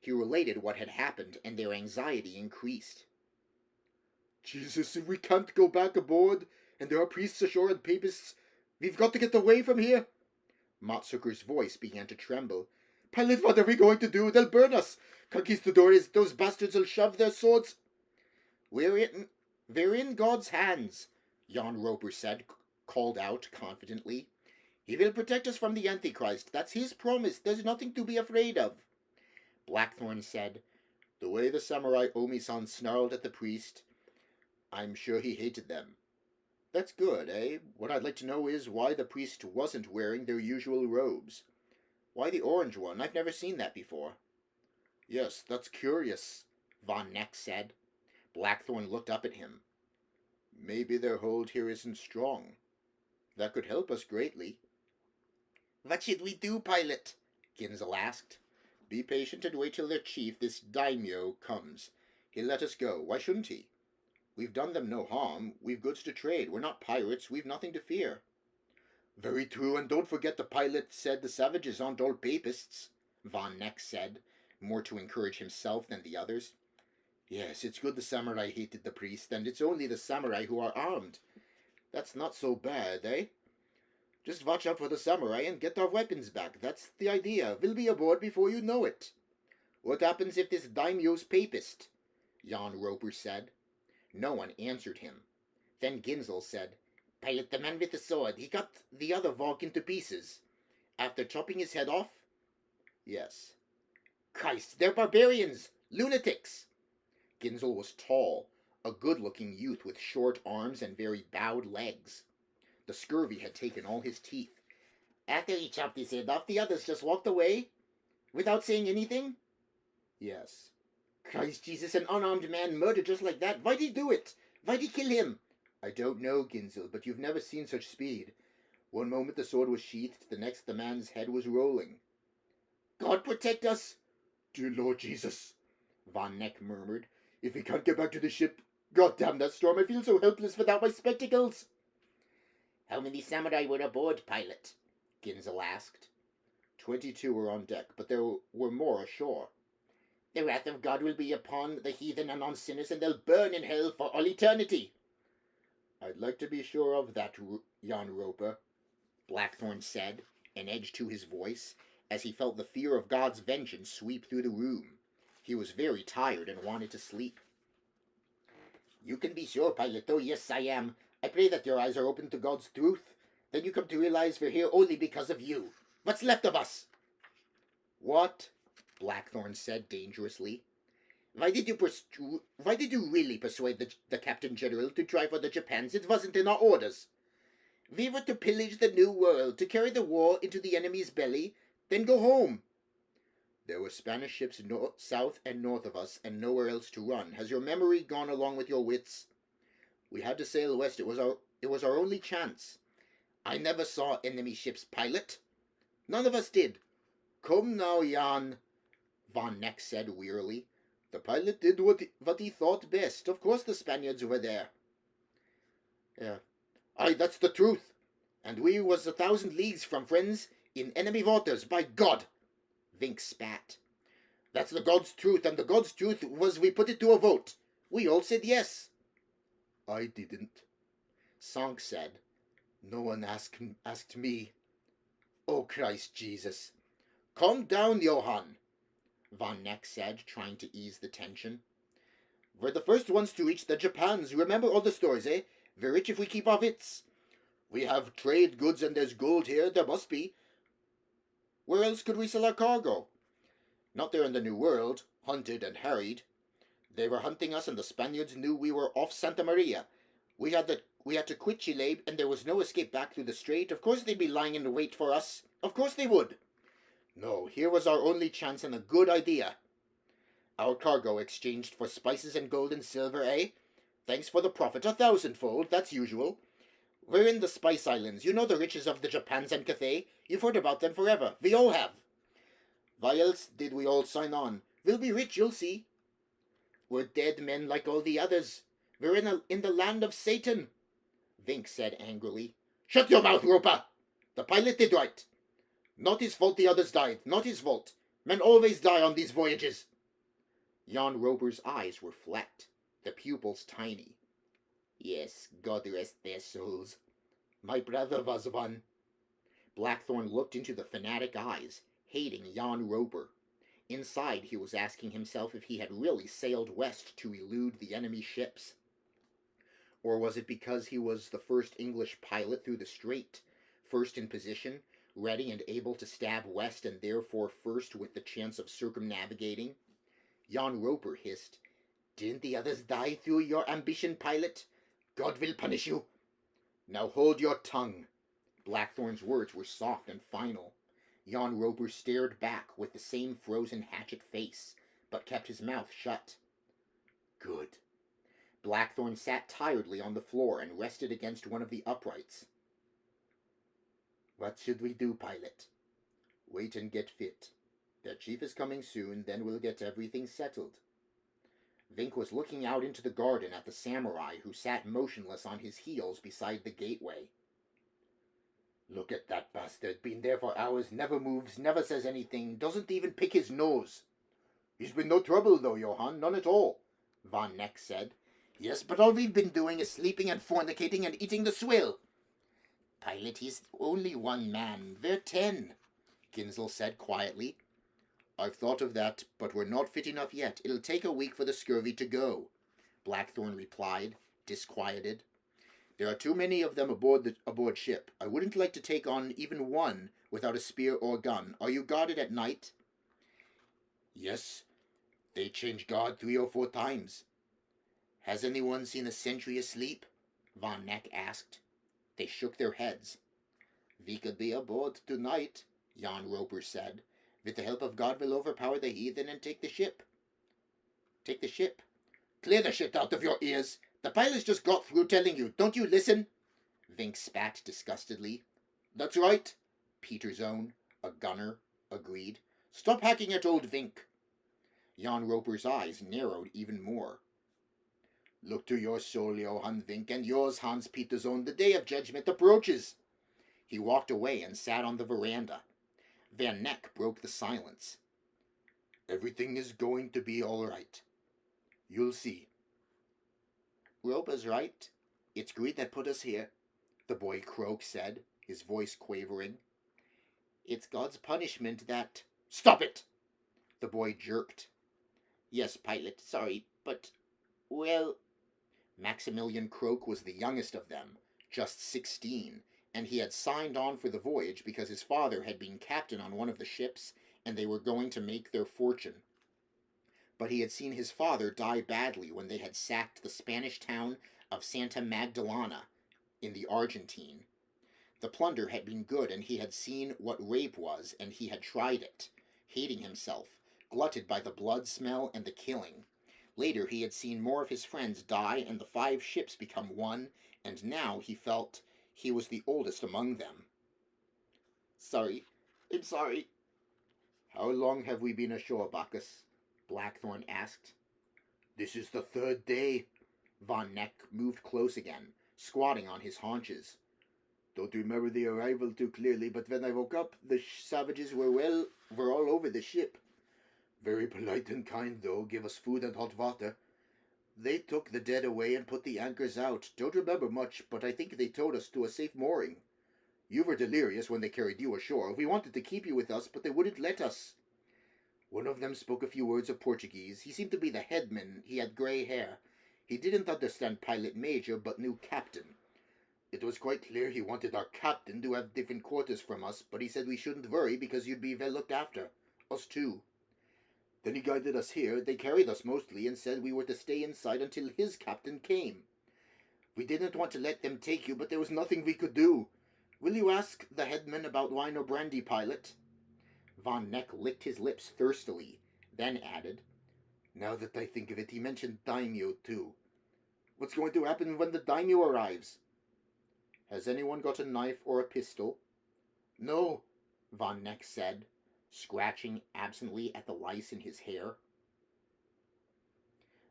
He related what had happened, and their anxiety increased. Jesus, if we can't go back aboard, and there are priests ashore and papists, we've got to get away from here. Motsucker's voice began to tremble. Pilot, what are we going to do? They'll burn us. Conquistadores, those bastards will shove their swords. We're in God's hands, Jan Roper said, called out confidently. He will protect us from the Antichrist. That's his promise. There's nothing to be afraid of. Blackthorn said, the way the samurai Omi-san snarled at the priest, I'm sure he hated them. That's good, eh? What I'd like to know is why the priest wasn't wearing their usual robes. Why the orange one? I've never seen that before. Yes, that's curious, Von Neck said. Blackthorn looked up at him. Maybe their hold here isn't strong. That could help us greatly. What should we do, pilot? Ginzel asked. Be patient and wait till their chief, this daimyo, comes. He'll let us go. Why shouldn't he? We've done them no harm. We've goods to trade. We're not pirates. We've nothing to fear. Very true, and don't forget the pilot said the savages aren't all papists, Von Neck said, more to encourage himself than the others. Yes, it's good the samurai hated the priest, and it's only the samurai who are armed. That's not so bad, eh? Just watch out for the samurai and get our weapons back. That's the idea. We'll be aboard before you know it. What happens if this daimyo's papist? Jan Roper said. No one answered him. Then Ginzel said, Pilot, the man with the sword, he cut the other Valk into pieces. After chopping his head off? Yes. Christ, they're barbarians! Lunatics! Ginzel was tall, a good-looking youth with short arms and very bowed legs. The scurvy had taken all his teeth. After he chopped his head off, the others just walked away? Without saying anything? Yes. Christ Jesus, an unarmed man murdered just like that. Why'd he do it? Why'd he kill him? I don't know, Ginzel, but you've never seen such speed. One moment the sword was sheathed, the next the man's head was rolling. God protect us! Dear Lord Jesus, Von Neck murmured. If we can't get back to the ship, God damn that storm, I feel so helpless without my spectacles. How many samurai were aboard, pilot? Ginzel asked. 22 were on deck, but there were more ashore. The wrath of God will be upon the heathen and on sinners, and they'll burn in hell for all eternity. I'd like to be sure of that, Jan Roper, Blackthorn said, an edge to his voice, as he felt the fear of God's vengeance sweep through the room. He was very tired and wanted to sleep. You can be sure, pilot. Oh, yes, I am. I pray that your eyes are open to God's truth. Then you come to realize we're here only because of you. What's left of us? What? Blackthorn said dangerously. Why did you really persuade the Captain General to try for the Japans? It wasn't in our orders. We were to pillage the New World, to carry the war into the enemy's belly, then go home. There were Spanish ships south and north of us, and nowhere else to run. Has your memory gone along with your wits? We had to sail west. It was our only chance. I never saw enemy ships, pilot. None of us did. Come now, Jan, Von Neck said wearily. The pilot did what he thought best. Of course the Spaniards were there. Aye, that's the truth. And we was 1,000 leagues from friends in enemy waters, by God. Vink spat. That's the God's truth, and the God's truth was we put it to a vote. We all said yes. I didn't. Sank said. No one asked me. Oh, Christ Jesus. Calm down, Johann, Von Neck said, trying to ease the tension. We're the first ones to reach the Japans. Remember all the stories, eh? We're rich if we keep our wits. We have trade goods and there's gold here. There must be. Where else could we sell our cargo? Not there in the New World, hunted and harried. They were hunting us and the Spaniards knew we were off Santa Maria. We had to quit Chile and there was no escape back through the strait. Of course they'd be lying in wait for us. Of course they would. No, here was our only chance and a good idea. Our cargo exchanged for spices and gold and silver, eh? Thanks for the profit, 1,000-fold, that's usual. We're in the Spice Islands. You know the riches of the Japans and Cathay. You've heard about them forever. We all have. Why else did we all sign on? We'll be rich, you'll see. We're dead men like all the others. We're in the land of Satan, Vink said angrily. Shut your mouth, Roper! The pilot did right. Not his fault the others died. Not his fault. Men always die on these voyages. Jan Roper's eyes were flat, the pupils tiny. Yes, God rest their souls. My brother was one. Blackthorn looked into the fanatic eyes. hating Jan Roper. Inside, he was asking himself if he had really sailed west to elude the enemy ships. Or was it because he was the first English pilot through the strait, first in position, ready and able to stab west and therefore first with the chance of circumnavigating? Jan Roper hissed, "Didn't the others die through your ambition, pilot? God will punish you." "Now hold your tongue." Blackthorn's words were soft and final. Jan Roper stared back with the same frozen hatchet face, but kept his mouth shut. "Good." Blackthorn sat tiredly on the floor and rested against one of the uprights. "What should we do, pilot?" "Wait and get fit. Their chief is coming soon, then we'll get everything settled." Vink was looking out into the garden at the samurai who sat motionless on his heels beside the gateway. "Look at that bastard, been there for hours, never moves, never says anything, doesn't even pick his nose." "He's been no trouble though, Johann, none at all," Von Neck said. "Yes, but all we've been doing is sleeping and fornicating and eating the swill." "Pilot, he's only one man, we're 10, Ginzel said quietly. "I've thought of that, but we're not fit enough yet. It'll take a week for the scurvy to go," Blackthorn replied, disquieted. "There are too many of them aboard ship. I wouldn't like to take on even one without a spear or gun. Are you guarded at night?" "Yes. They change guard 3 or 4 times. "Has anyone seen a sentry asleep?" Von Neck asked. They shook their heads. "We could be aboard tonight," Jan Roper said. "With the help of God, we'll overpower the heathen and take the ship." "Take the ship?" "Clear the shit out of your ears! The pilots just got through telling you. Don't you listen?" Vink spat disgustedly. "That's right," Peterzone, a gunner, agreed. "Stop hacking at old Vink." Jan Roper's eyes narrowed even more. "Look to your soul, Johann Vink, and yours, Hans Peterzone. The day of judgment approaches." He walked away and sat on the veranda. Van Neck broke the silence. "Everything is going to be all right. You'll see." "Roper's right. It's greed that put us here," the boy Croak said, his voice quavering. "It's God's punishment that—" "Stop it!" the boy jerked. "Yes, pilot, sorry, but, well—" Maximilian Croak was the youngest of them, just 16, and he had signed on for the voyage because his father had been captain on one of the ships and they were going to make their fortune. But he had seen his father die badly when they had sacked the Spanish town of Santa Magdalena in the Argentine. The plunder had been good, and he had seen what rape was, and he had tried it, hating himself, glutted by the blood smell and the killing. Later he had seen more of his friends die and the 5 ships become one, and now he felt he was the oldest among them. "Sorry, I'm sorry." "How long have we been ashore, Bacchus?" Blackthorn asked. "This is the 3rd day." Von Neck moved close again, squatting on his haunches. "Don't remember the arrival too clearly, but when I woke up, the savages were all over the ship. Very polite and kind, though, give us food and hot water. They took the dead away and put the anchors out. Don't remember much, but I think they towed us to a safe mooring. You were delirious when they carried you ashore. We wanted to keep you with us, but they wouldn't let us. One of them spoke a few words of Portuguese. He seemed to be the headman. He had grey hair. He didn't understand pilot major, but knew captain. It was quite clear he wanted our captain to have different quarters from us, but he said we shouldn't worry because you'd be well looked after. Us too. Then he guided us here. They carried us mostly and said we were to stay inside until his captain came. We didn't want to let them take you, but there was nothing we could do. Will you ask the headman about wine or brandy, pilot?" Von Neck licked his lips thirstily, then added, "Now that I think of it, he mentioned daimyo too. What's going to happen when the daimyo arrives?" "Has anyone got a knife or a pistol?" "No," Von Neck said, scratching absently at the lice in his hair.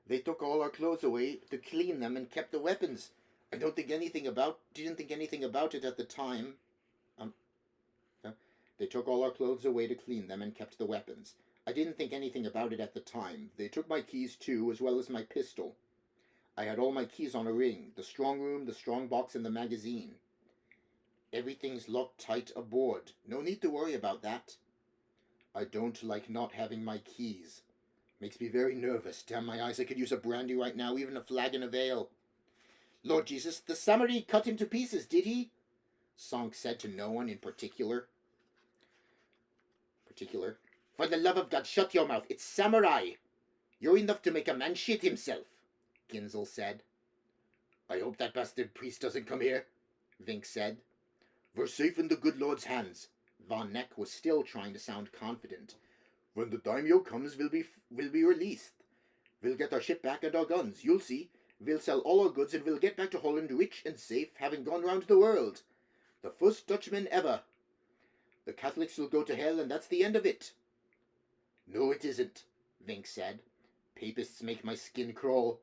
"They took all our clothes away to clean them and kept the weapons. I didn't think anything about it at the time." They took all our clothes away to clean them and kept the weapons. I didn't think anything about it at the time. They took my keys too, as well as my pistol. I had all my keys on a ring, the strong room, the strong box, and the magazine. Everything's locked tight aboard. No need to worry about that." I don't like not having my keys. Makes me very nervous. Damn my eyes, I could use a brandy right now, even a flagon of ale. Lord Jesus, the samurai cut him to pieces, did he? Sonk said to no one in particular. For the love of God, shut your mouth. It's samurai. You're enough to make a man shit himself, Ginzel said. I hope that bastard priest doesn't come here, Vink said. We're safe in the good Lord's hands. Von Neck was still trying to sound confident. When the daimyo comes, we'll be released. We'll get our ship back and our guns, you'll see. We'll sell all our goods and we'll get back to Holland rich and safe, having gone round the world. The first Dutchman ever. The Catholics will go to hell and that's the end of it. No, it isn't, Vink said. Papists make my skin crawl.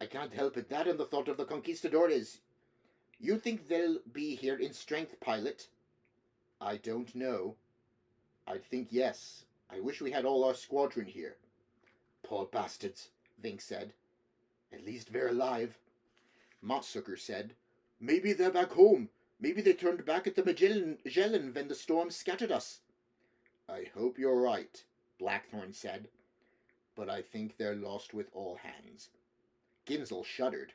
I can't help it, that and the thought of the conquistadores. You think they'll be here in strength, pilot? I don't know. I'd think yes. I wish we had all our squadron here. Poor bastards, Vink said. At least they're alive. Motsucker said, Maybe they're back home. Maybe they turned back at the Magellan when the storm scattered us. I hope you're right, Blackthorn said. But I think they're lost with all hands. Ginzel shuddered.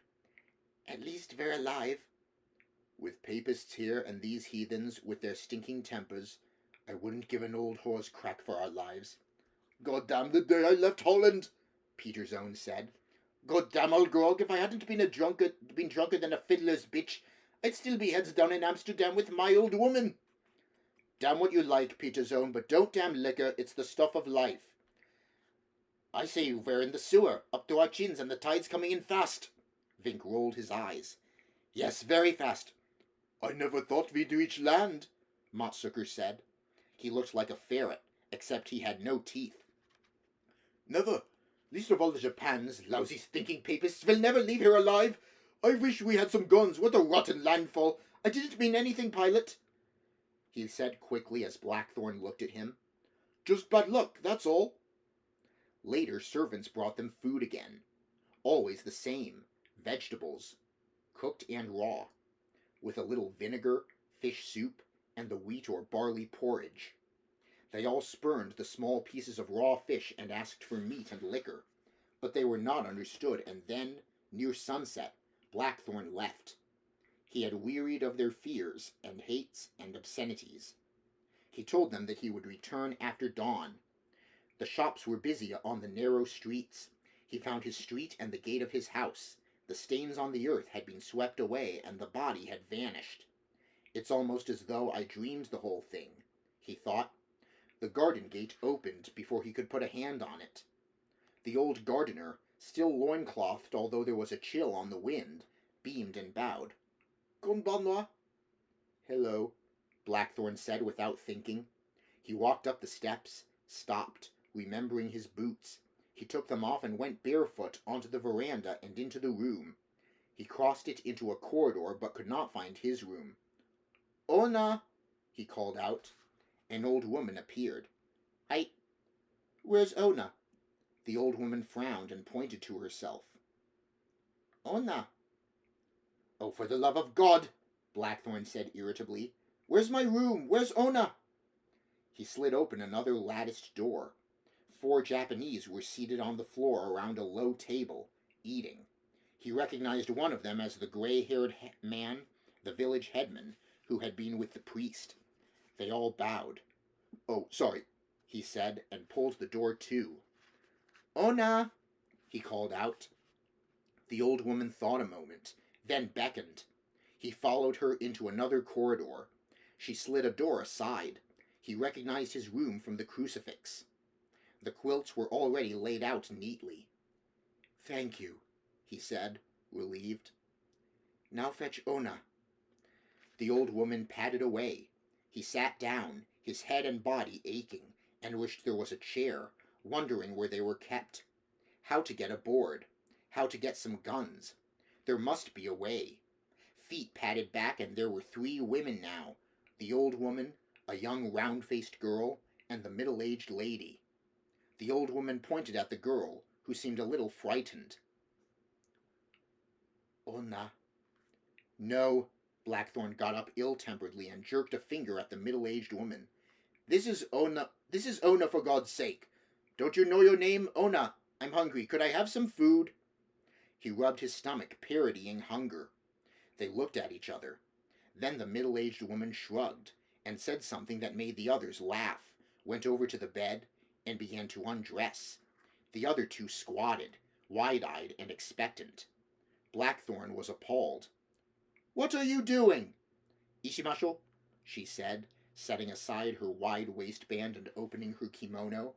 At least they're alive. With papists here and these heathens with their stinking tempers, I wouldn't give an old whore's crack for our lives. God damn the day I left Holland, Peter's own said. God damn old grog, if I hadn't been drunker than a fiddler's bitch, I'd still be heads down in Amsterdam with my old woman. Damn what you like, Peter's own, but don't damn liquor, it's the stuff of life. I say we're in the sewer, up to our chins, and the tide's coming in fast. Vink rolled his eyes. Yes, very fast. I never thought we'd reach land, Motsucker said. He looked like a ferret, except he had no teeth. Never. Least of all the Japans, lousy stinking papists, will never leave here alive. I wish we had some guns. What a rotten landfall. I didn't mean anything, pilot, he said quickly as Blackthorn looked at him. Just bad luck, that's all. Later, servants brought them food again. Always the same. Vegetables. Cooked and raw. With a little vinegar, fish soup, and the wheat or barley porridge. They all spurned the small pieces of raw fish and asked for meat and liquor. But they were not understood, and then, near sunset, Blackthorn left. He had wearied of their fears and hates and obscenities. He told them that he would return after dawn. The shops were busy on the narrow streets. He found his street and the gate of his house. The stains on the earth had been swept away, and the body had vanished. It's almost as though I dreamed the whole thing, he thought. The garden gate opened before he could put a hand on it. The old gardener, still loinclothed although there was a chill on the wind, beamed and bowed. Konbanwa. Hello, Blackthorn said without thinking. He walked up the steps, stopped, remembering his boots. He took them off and went barefoot onto the veranda and into the room. He crossed it into a corridor but could not find his room. Ona, he called out. An old woman appeared. Where's Ona? The old woman frowned and pointed to herself. Ona. Oh, for the love of God, Blackthorn said irritably. Where's my room? Where's Ona? He slid open another latticed door. 4 Japanese were seated on the floor around a low table, eating. He recognized one of them as the gray-haired man, the village headman, who had been with the priest. They all bowed. Oh, sorry, he said, and pulled the door to. Ona, he called out. The old woman thought a moment, then beckoned. He followed her into another corridor. She slid a door aside. He recognized his room from the crucifix. The quilts were already laid out neatly. Thank you, he said, relieved. Now fetch Ona. The old woman padded away. He sat down, his head and body aching, and wished there was a chair, wondering where they were kept. How to get aboard. How to get some guns. There must be a way. Feet padded back, and there were 3 women now. The old woman, a young round-faced girl, and the middle-aged lady. The old woman pointed at the girl, who seemed a little frightened. Ona. No. Blackthorn got up ill-temperedly and jerked a finger at the middle-aged woman. This is Ona, for God's sake. Don't you know your name? Ona, I'm hungry. Could I have some food? He rubbed his stomach, parodying hunger. They looked at each other. Then the middle-aged woman shrugged and said something that made the others laugh, went over to the bed, and began to undress. The other two squatted, wide-eyed and expectant. Blackthorn was appalled. What are you doing? Ishimasho, she said, setting aside her wide waistband and opening her kimono.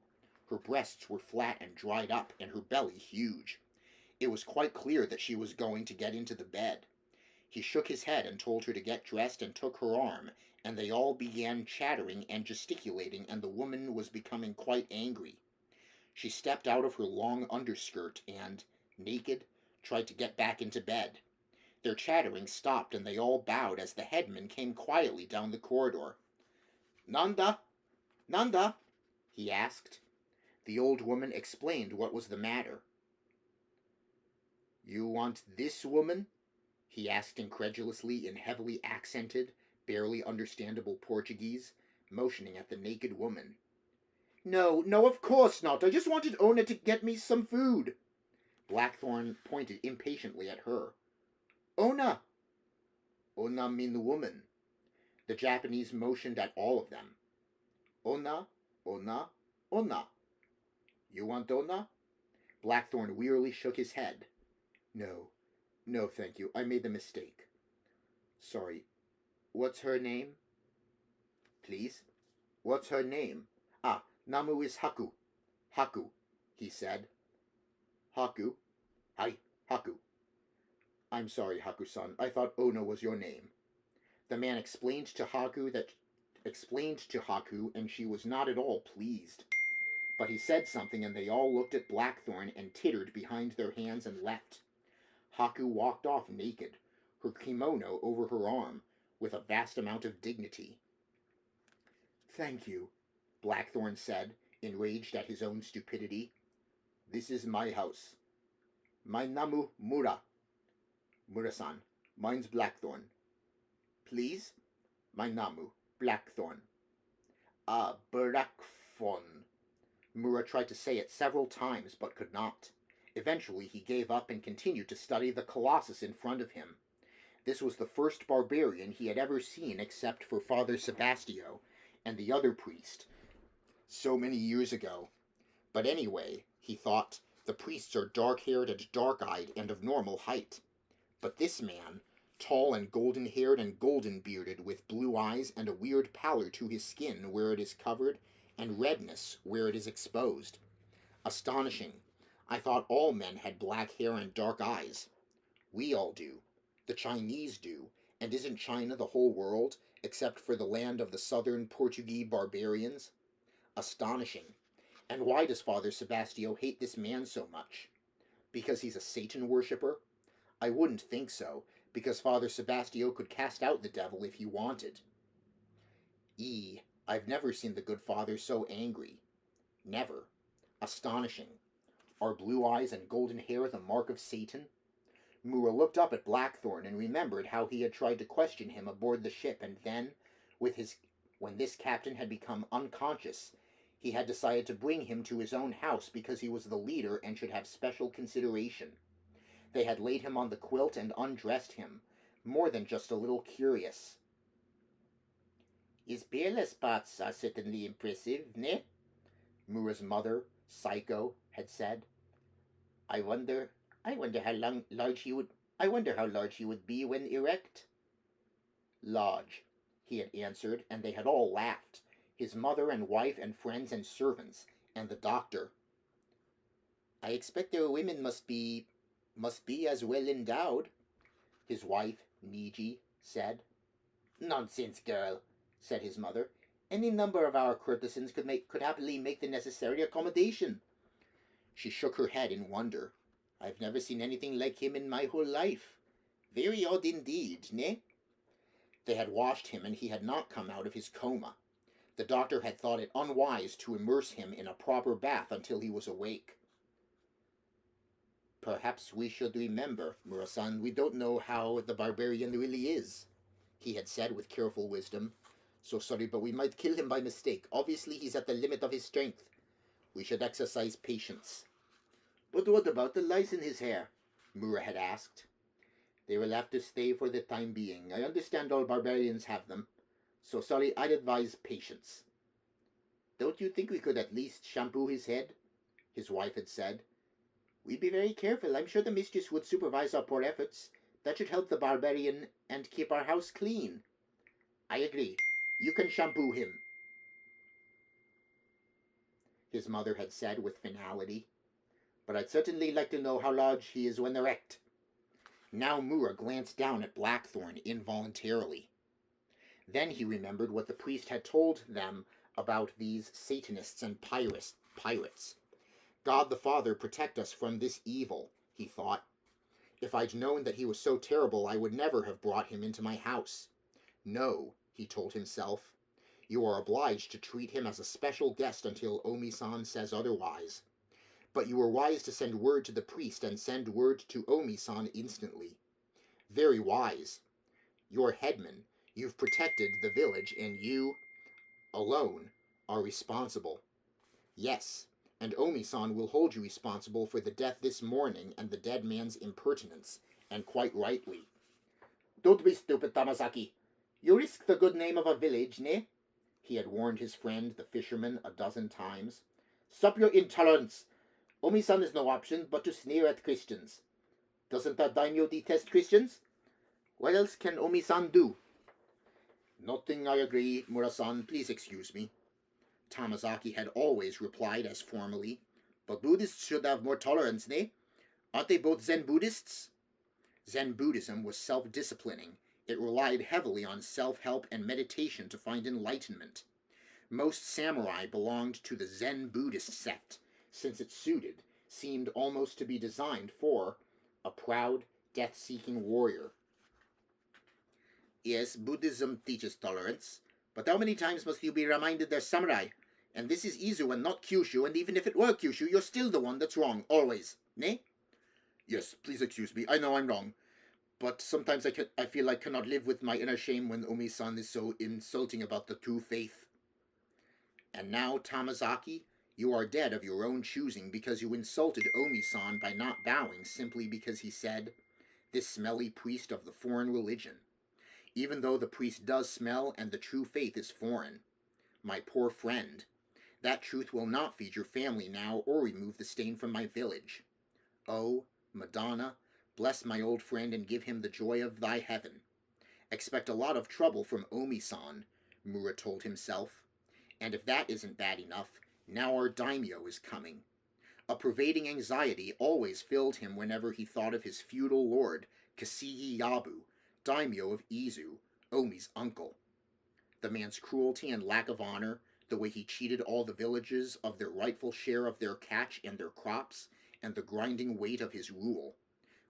Her breasts were flat and dried up, and her belly huge. It was quite clear that she was going to get into the bed. He shook his head and told her to get dressed and took her arm, and they all began chattering and gesticulating, and the woman was becoming quite angry. She stepped out of her long underskirt and, naked, tried to get back into bed. Their chattering stopped, and they all bowed as the headman came quietly down the corridor. Nanda? Nanda? He asked. The old woman explained what was the matter. You want this woman? He asked incredulously in heavily accented, barely understandable Portuguese, motioning at the naked woman. No, of course not. I just wanted Ona to get me some food. Blackthorn pointed impatiently at her. Ona! Ona mean woman. The Japanese motioned at all of them. Ona, Ona, Ona. You want Ona? Blackthorn wearily shook his head. No, thank you. I made the mistake. Sorry. What's her name? Please? What's her name? Ah, Namu is Haku. Haku, he said. Haku? Hi, Haku. I'm sorry, Haku-san. I thought Ona was your name. The man explained to Haku, and she was not at all pleased. But he said something, and they all looked at Blackthorn and tittered behind their hands and left. Haku walked off naked, her kimono over her arm, with a vast amount of dignity. Thank you, Blackthorn said, enraged at his own stupidity. This is my house. My namu Mura. Mura-san, mine's Blackthorn. Please? My namu, Blackthorn. Ah, Blackthorn. Mura tried to say it several times, but could not. Eventually he gave up and continued to study the colossus in front of him. This was the first barbarian he had ever seen except for Father Sebastio and the other priest, so many years ago. But anyway, he thought, the priests are dark-haired and dark-eyed and of normal height. But this man, tall and golden-haired and golden-bearded, with blue eyes and a weird pallor to his skin where it is covered, and redness where it is exposed. Astonishing. I thought all men had black hair and dark eyes. We all do. The Chinese do. And isn't China the whole world, except for the land of the southern Portuguese barbarians? Astonishing. And why does Father Sebastio hate this man so much? Because he's a Satan worshipper? I wouldn't think so, because Father Sebastio could cast out the devil if he wanted. I've never seen the good father so angry. Never. Astonishing. Are blue eyes and golden hair the mark of Satan? Mura looked up at Blackthorn and remembered how he had tried to question him aboard the ship, and then, when this captain had become unconscious, he had decided to bring him to his own house because he was the leader and should have special consideration. They had laid him on the quilt and undressed him, more than just a little curious. His peerless spots are certainly impressive, ne? Mura's mother, Psycho, had said. I wonder how large he would be when erect. Large, he had answered, and they had all laughed, his mother and wife and friends and servants, and the doctor. I expect their women must be as well endowed, his wife, Niji, said. Nonsense, girl, said his mother. Any number of our courtesans could happily make the necessary accommodation. She shook her head in wonder. I've never seen anything like him in my whole life. Very odd indeed, ne? They had washed him, and he had not come out of his coma. The doctor had thought it unwise to immerse him in a proper bath until he was awake. Perhaps we should remember, Mura-san, we don't know how the barbarian really is, he had said with careful wisdom. So sorry, but we might kill him by mistake. Obviously, he's at the limit of his strength. We should exercise patience. But what about the lice in his hair? Mura had asked. They will have to stay for the time being. I understand all barbarians have them. So sorry, I'd advise patience. Don't you think we could at least shampoo his head? His wife had said. We'd be very careful. I'm sure the mistress would supervise our poor efforts. That should help the barbarian and keep our house clean. I agree. You can shampoo him, his mother had said with finality. But I'd certainly like to know how large he is when erect. Now Mura glanced down at Blackthorn involuntarily. Then he remembered what the priest had told them about these Satanists and pirates. God the Father protect us from this evil, he thought. If I'd known that he was so terrible, I would never have brought him into my house. No, he told himself. You are obliged to treat him as a special guest until Omi-san says otherwise. But you were wise to send word to the priest and send word to Omi-san instantly. Very wise. You're headman. You've protected the village, and you, alone, are responsible. Yes, and Omi-san will hold you responsible for the death this morning and the dead man's impertinence, and quite rightly. Don't be stupid, Tamazaki. You risk the good name of a village, ne? He had warned his friend, the fisherman, a dozen times. Stop your intolerance. Omi-san is no option but to sneer at Christians. Doesn't the daimyo detest Christians? What else can Omi-san do? Nothing, I agree, Mura-san. Please excuse me. Tamazaki had always replied as formally. But Buddhists should have more tolerance, ne? Aren't they both Zen Buddhists? Zen Buddhism was self-disciplining. It relied heavily on self-help and meditation to find enlightenment. Most samurai belonged to the Zen Buddhist sect, since it seemed almost to be designed for a proud, death-seeking warrior. Yes, Buddhism teaches tolerance, but how many times must you be reminded they're samurai? And this is Izu and not Kyushu, and even if it were Kyushu, you're still the one that's wrong, always, ne? Yes, please excuse me, I know I'm wrong. But sometimes I feel I cannot live with my inner shame when Omi-san is so insulting about the true faith. And now, Tamazaki, you are dead of your own choosing because you insulted Omi-san by not bowing simply because he said, this smelly priest of the foreign religion. Even though the priest does smell and the true faith is foreign. My poor friend, that truth will not feed your family now or remove the stain from my village. Oh, Madonna, bless my old friend and give him the joy of thy heaven. Expect a lot of trouble from Omi-san, Mura told himself. And if that isn't bad enough, now our daimyo is coming. A pervading anxiety always filled him whenever he thought of his feudal lord, Kasigi Yabu, daimyo of Izu, Omi's uncle. The man's cruelty and lack of honor, the way he cheated all the villagers of their rightful share of their catch and their crops, and the grinding weight of his rule.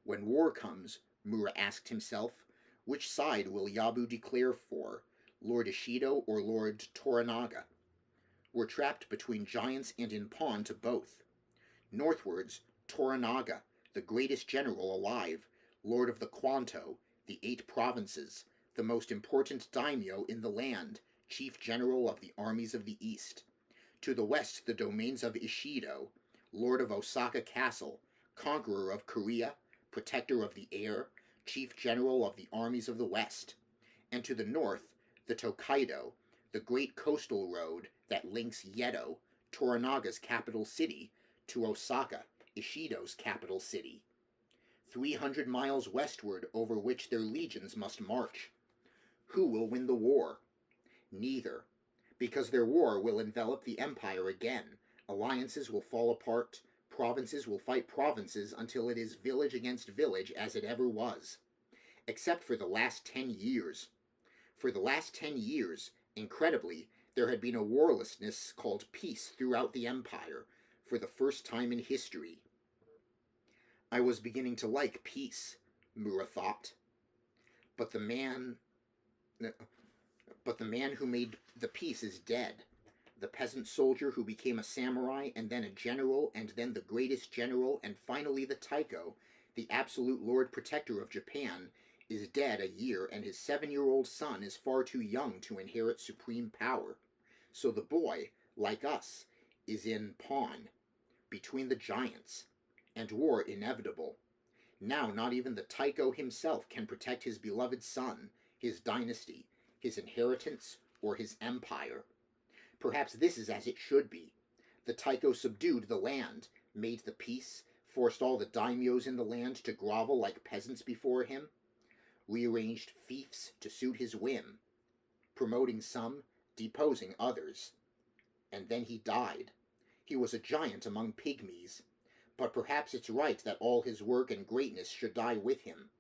When war comes, Mura asked himself, which side will Yabu declare for, Lord Ishido or Lord Toranaga? We're trapped between giants and in pawn to both. Northwards, Toranaga, the greatest general alive, lord of the Kwanto, the 8 provinces, the most important daimyo in the land, chief general of the armies of the East. To the west, the domains of Ishido, lord of Osaka Castle, conqueror of Korea, protector of the air, chief general of the armies of the West. And to the north, the Tokaido, the great coastal road that links Yedo, Toranaga's capital city, to Osaka, Ishido's capital city. 300 miles westward over which their legions must march. Who will win the war? Neither, because their war will envelop the empire again. Alliances will fall apart, provinces will fight provinces until it is village against village as it ever was. Except for the last 10 years. For the last 10 years, incredibly, there had been a warlessness called peace throughout the empire, for the first time in history. I was beginning to like peace, Mura thought. But the man who made the peace is dead. The peasant soldier who became a samurai, and then a general, and then the greatest general, and finally the Taiko, the absolute lord protector of Japan, is dead a year, and his 7-year-old son is far too young to inherit supreme power. So the boy, like us, is in pawn, between the giants, and war inevitable. Now not even the Tycho himself can protect his beloved son, his dynasty, his inheritance, or his empire. Perhaps this is as it should be. The Tycho subdued the land, made the peace, forced all the daimyos in the land to grovel like peasants before him, rearranged fiefs to suit his whim, promoting some, deposing others. And then he died. He was a giant among pygmies. But perhaps it's right that all his work and greatness should die with him.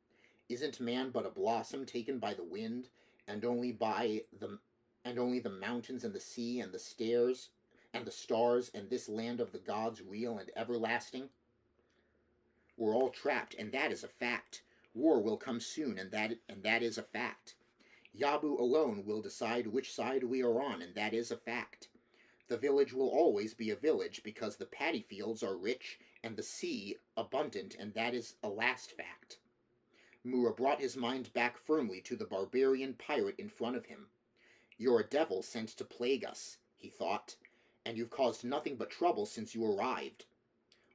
Isn't man but a blossom taken by the wind, and only the mountains and the sea and the stars and this land of the gods real and everlasting? We're all trapped, and that is a fact. War will come soon, and that is a fact. Yabu alone will decide which side we are on, and that is a fact. The village will always be a village because the paddy fields are rich and the sea abundant, and that is a last fact. Mura brought his mind back firmly to the barbarian pirate in front of him. You're a devil sent to plague us, he thought, and you've caused nothing but trouble since you arrived.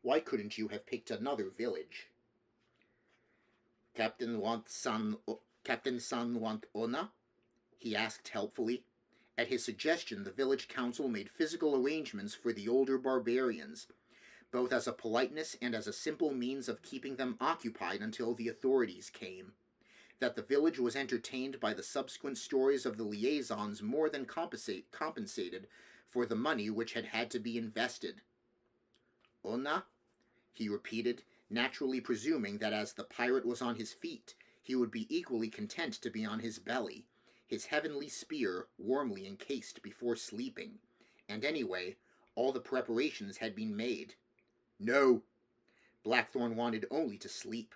Why couldn't you have picked another village? Captain San want Ona? He asked helpfully. At his suggestion, the village council made physical arrangements for the older barbarians, both as a politeness and as a simple means of keeping them occupied until the authorities came. That the village was entertained by the subsequent stories of the liaisons more than compensated for the money which had to be invested. Ona? He repeated, naturally presuming that as the pirate was on his feet, he would be equally content to be on his belly, his heavenly spear warmly encased before sleeping. And anyway, all the preparations had been made. No! Blackthorn wanted only to sleep.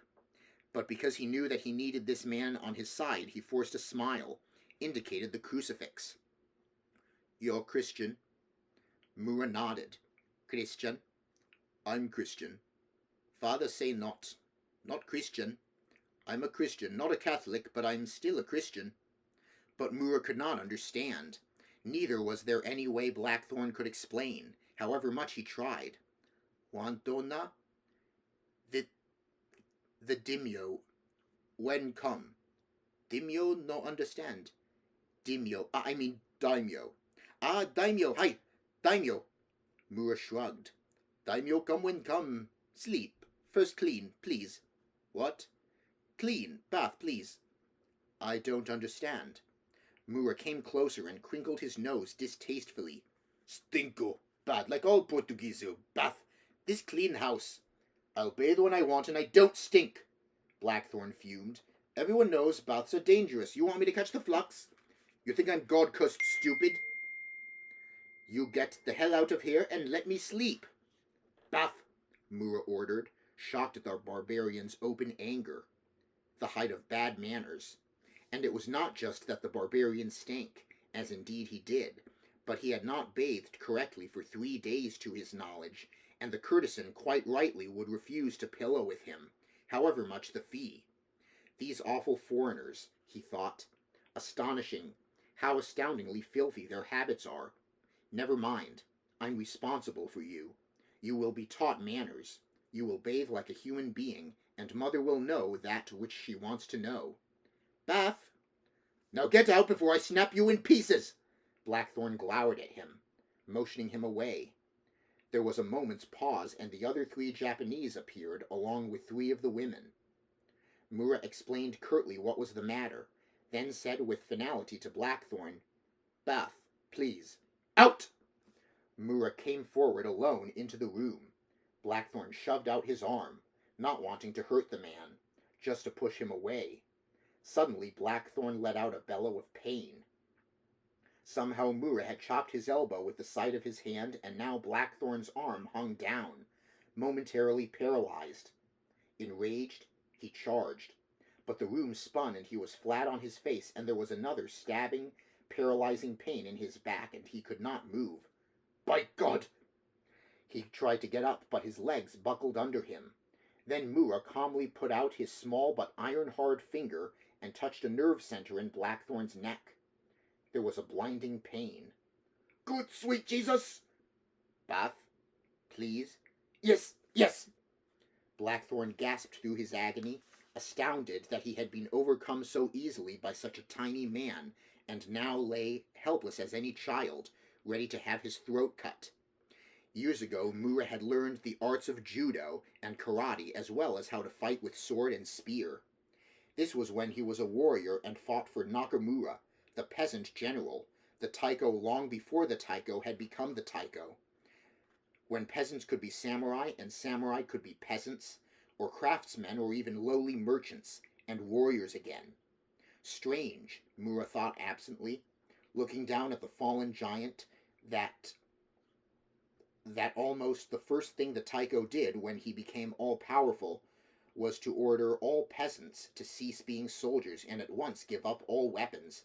But because he knew that he needed this man on his side, he forced a smile, indicated the crucifix. You're Christian? Mura nodded. Christian? I'm Christian. Father say not. Not Christian. I'm a Christian, not a Catholic, but I'm still a Christian. But Mura could not understand. Neither was there any way Blackthorn could explain, however much he tried. Wantona? The Dimyo. When come? Dimyo no understand. Dimyo, I mean Daimyo. Ah, Daimyo, hi, Daimyo. Mura shrugged. Daimyo come when come. Sleep. First clean, please. What? Clean, bath, please. I don't understand. Mura came closer and crinkled his nose distastefully. Stinko. Bad, like all Portuguese. Bath. This clean house. I'll bathe when I want and I don't stink. Blackthorn fumed. Everyone knows baths are dangerous. You want me to catch the flux? You think I'm God-cursed stupid? You get the hell out of here and let me sleep. Bath, Mura ordered, shocked at the barbarian's open anger. The height of bad manners. And it was not just that the barbarian stank, as indeed he did, but he had not bathed correctly for 3 days to his knowledge, and the courtesan quite rightly would refuse to pillow with him, however much the fee. These awful foreigners, he thought. Astonishing, how astoundingly filthy their habits are. Never mind, I'm responsible for you. You will be taught manners. You will bathe like a human being, and Mother will know that which she wants to know. Bath! Now get out before I snap you in pieces! Blackthorn glowered at him, motioning him away. There was a moment's pause, and the other 3 Japanese appeared, along with 3 of the women. Mura explained curtly what was the matter, then said with finality to Blackthorn, Bath, please. Out! Mura came forward alone into the room. Blackthorn shoved out his arm, not wanting to hurt the man, just to push him away. Suddenly Blackthorn let out a bellow of pain. Somehow Mura had chopped his elbow with the side of his hand, and now Blackthorn's arm hung down, momentarily paralyzed. Enraged, he charged, but the room spun and he was flat on his face, and there was another stabbing, paralyzing pain in his back, and he could not move. By God! He tried to get up, but his legs buckled under him. Then Mura calmly put out his small but iron-hard finger and touched a nerve center in Blackthorn's neck. There was a blinding pain. "Good sweet Jesus!" "Bath, please." "Yes, yes!" Blackthorn gasped through his agony, astounded that he had been overcome so easily by such a tiny man, and now lay helpless as any child, ready to have his throat cut. Years ago, Mura had learned the arts of judo and karate as well as how to fight with sword and spear. This was when he was a warrior and fought for Nakamura, the peasant general, the taiko long before the taiko had become the taiko. When peasants could be samurai and samurai could be peasants, or craftsmen or even lowly merchants, and warriors again. Strange, Mura thought absently, looking down at the fallen giant, that almost the first thing the taiko did when he became all-powerful was to order all peasants to cease being soldiers and at once give up all weapons.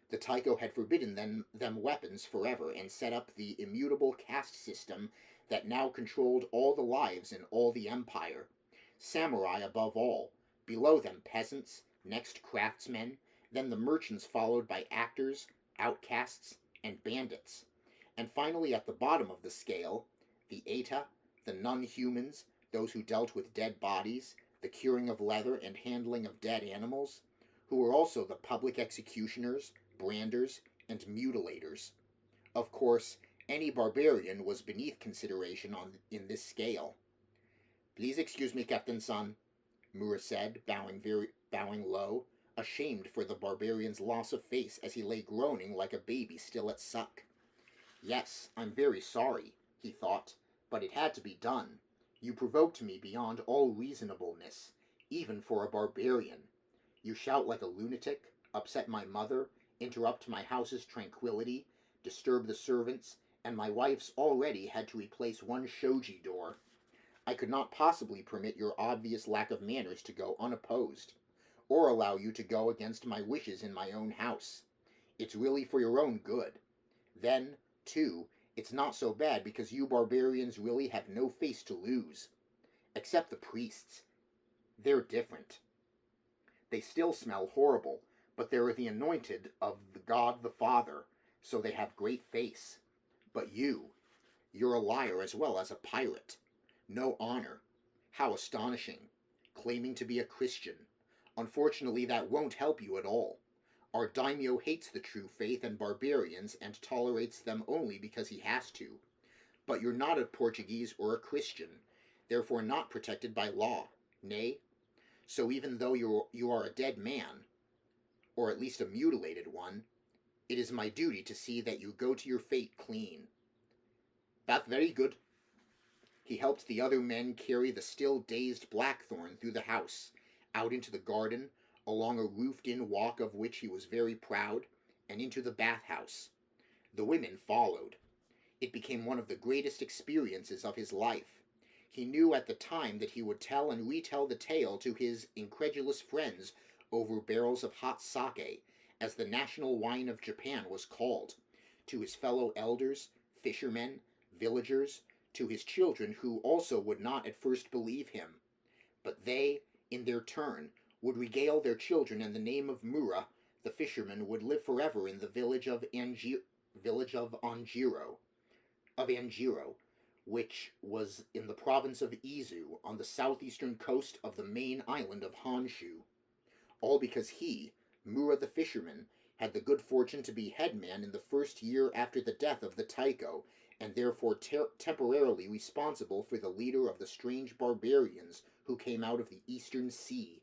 The taiko had forbidden them weapons forever and set up the immutable caste system that now controlled all the lives in all the empire. Samurai above all, below them peasants, next craftsmen, then the merchants followed by actors, outcasts, and bandits. And finally at the bottom of the scale, the Eta, the non-humans, those who dealt with dead bodies, the curing of leather and handling of dead animals, who were also the public executioners, branders, and mutilators. Of course, any barbarian was beneath consideration in this scale. "Please excuse me, Captain-san," Mura said, bowing low, ashamed for the barbarian's loss of face as he lay groaning like a baby still at suck. "Yes, I'm very sorry," he thought, "but it had to be done. You provoked me beyond all reasonableness, even for a barbarian. You shout like a lunatic, upset my mother, interrupt my house's tranquility, disturb the servants, and my wife's already had to replace one shoji door. I could not possibly permit your obvious lack of manners to go unopposed, or allow you to go against my wishes in my own house. It's really for your own good. Then, too, it's not so bad because you barbarians really have no face to lose. Except the priests. They're different. They still smell horrible, but they're the anointed of the God the Father, so they have great face. But you're a liar as well as a pirate. No honor. How astonishing. Claiming to be a Christian. Unfortunately, that won't help you at all. Our daimyo hates the true faith and barbarians and tolerates them only because he has to. But you're not a Portuguese or a Christian, therefore not protected by law, nay? So even though you are a dead man, or at least a mutilated one, it is my duty to see that you go to your fate clean." "That's very good." He helped the other men carry the still dazed Blackthorn through the house, out into the garden, along a roofed-in walk of which he was very proud, and into the bathhouse. The women followed. It became one of the greatest experiences of his life. He knew at the time that he would tell and retell the tale to his incredulous friends over barrels of hot sake, as the national wine of Japan was called, to his fellow elders, fishermen, villagers, to his children who also would not at first believe him. But they, in their turn, would regale their children, and the name of Mura, the fisherman, would live forever in the village of Anjiro, which was in the province of Izu, on the southeastern coast of the main island of Honshu. All because he, Mura the fisherman, had the good fortune to be headman in the first year after the death of the taiko, and therefore temporarily responsible for the leader of the strange barbarians who came out of the eastern sea.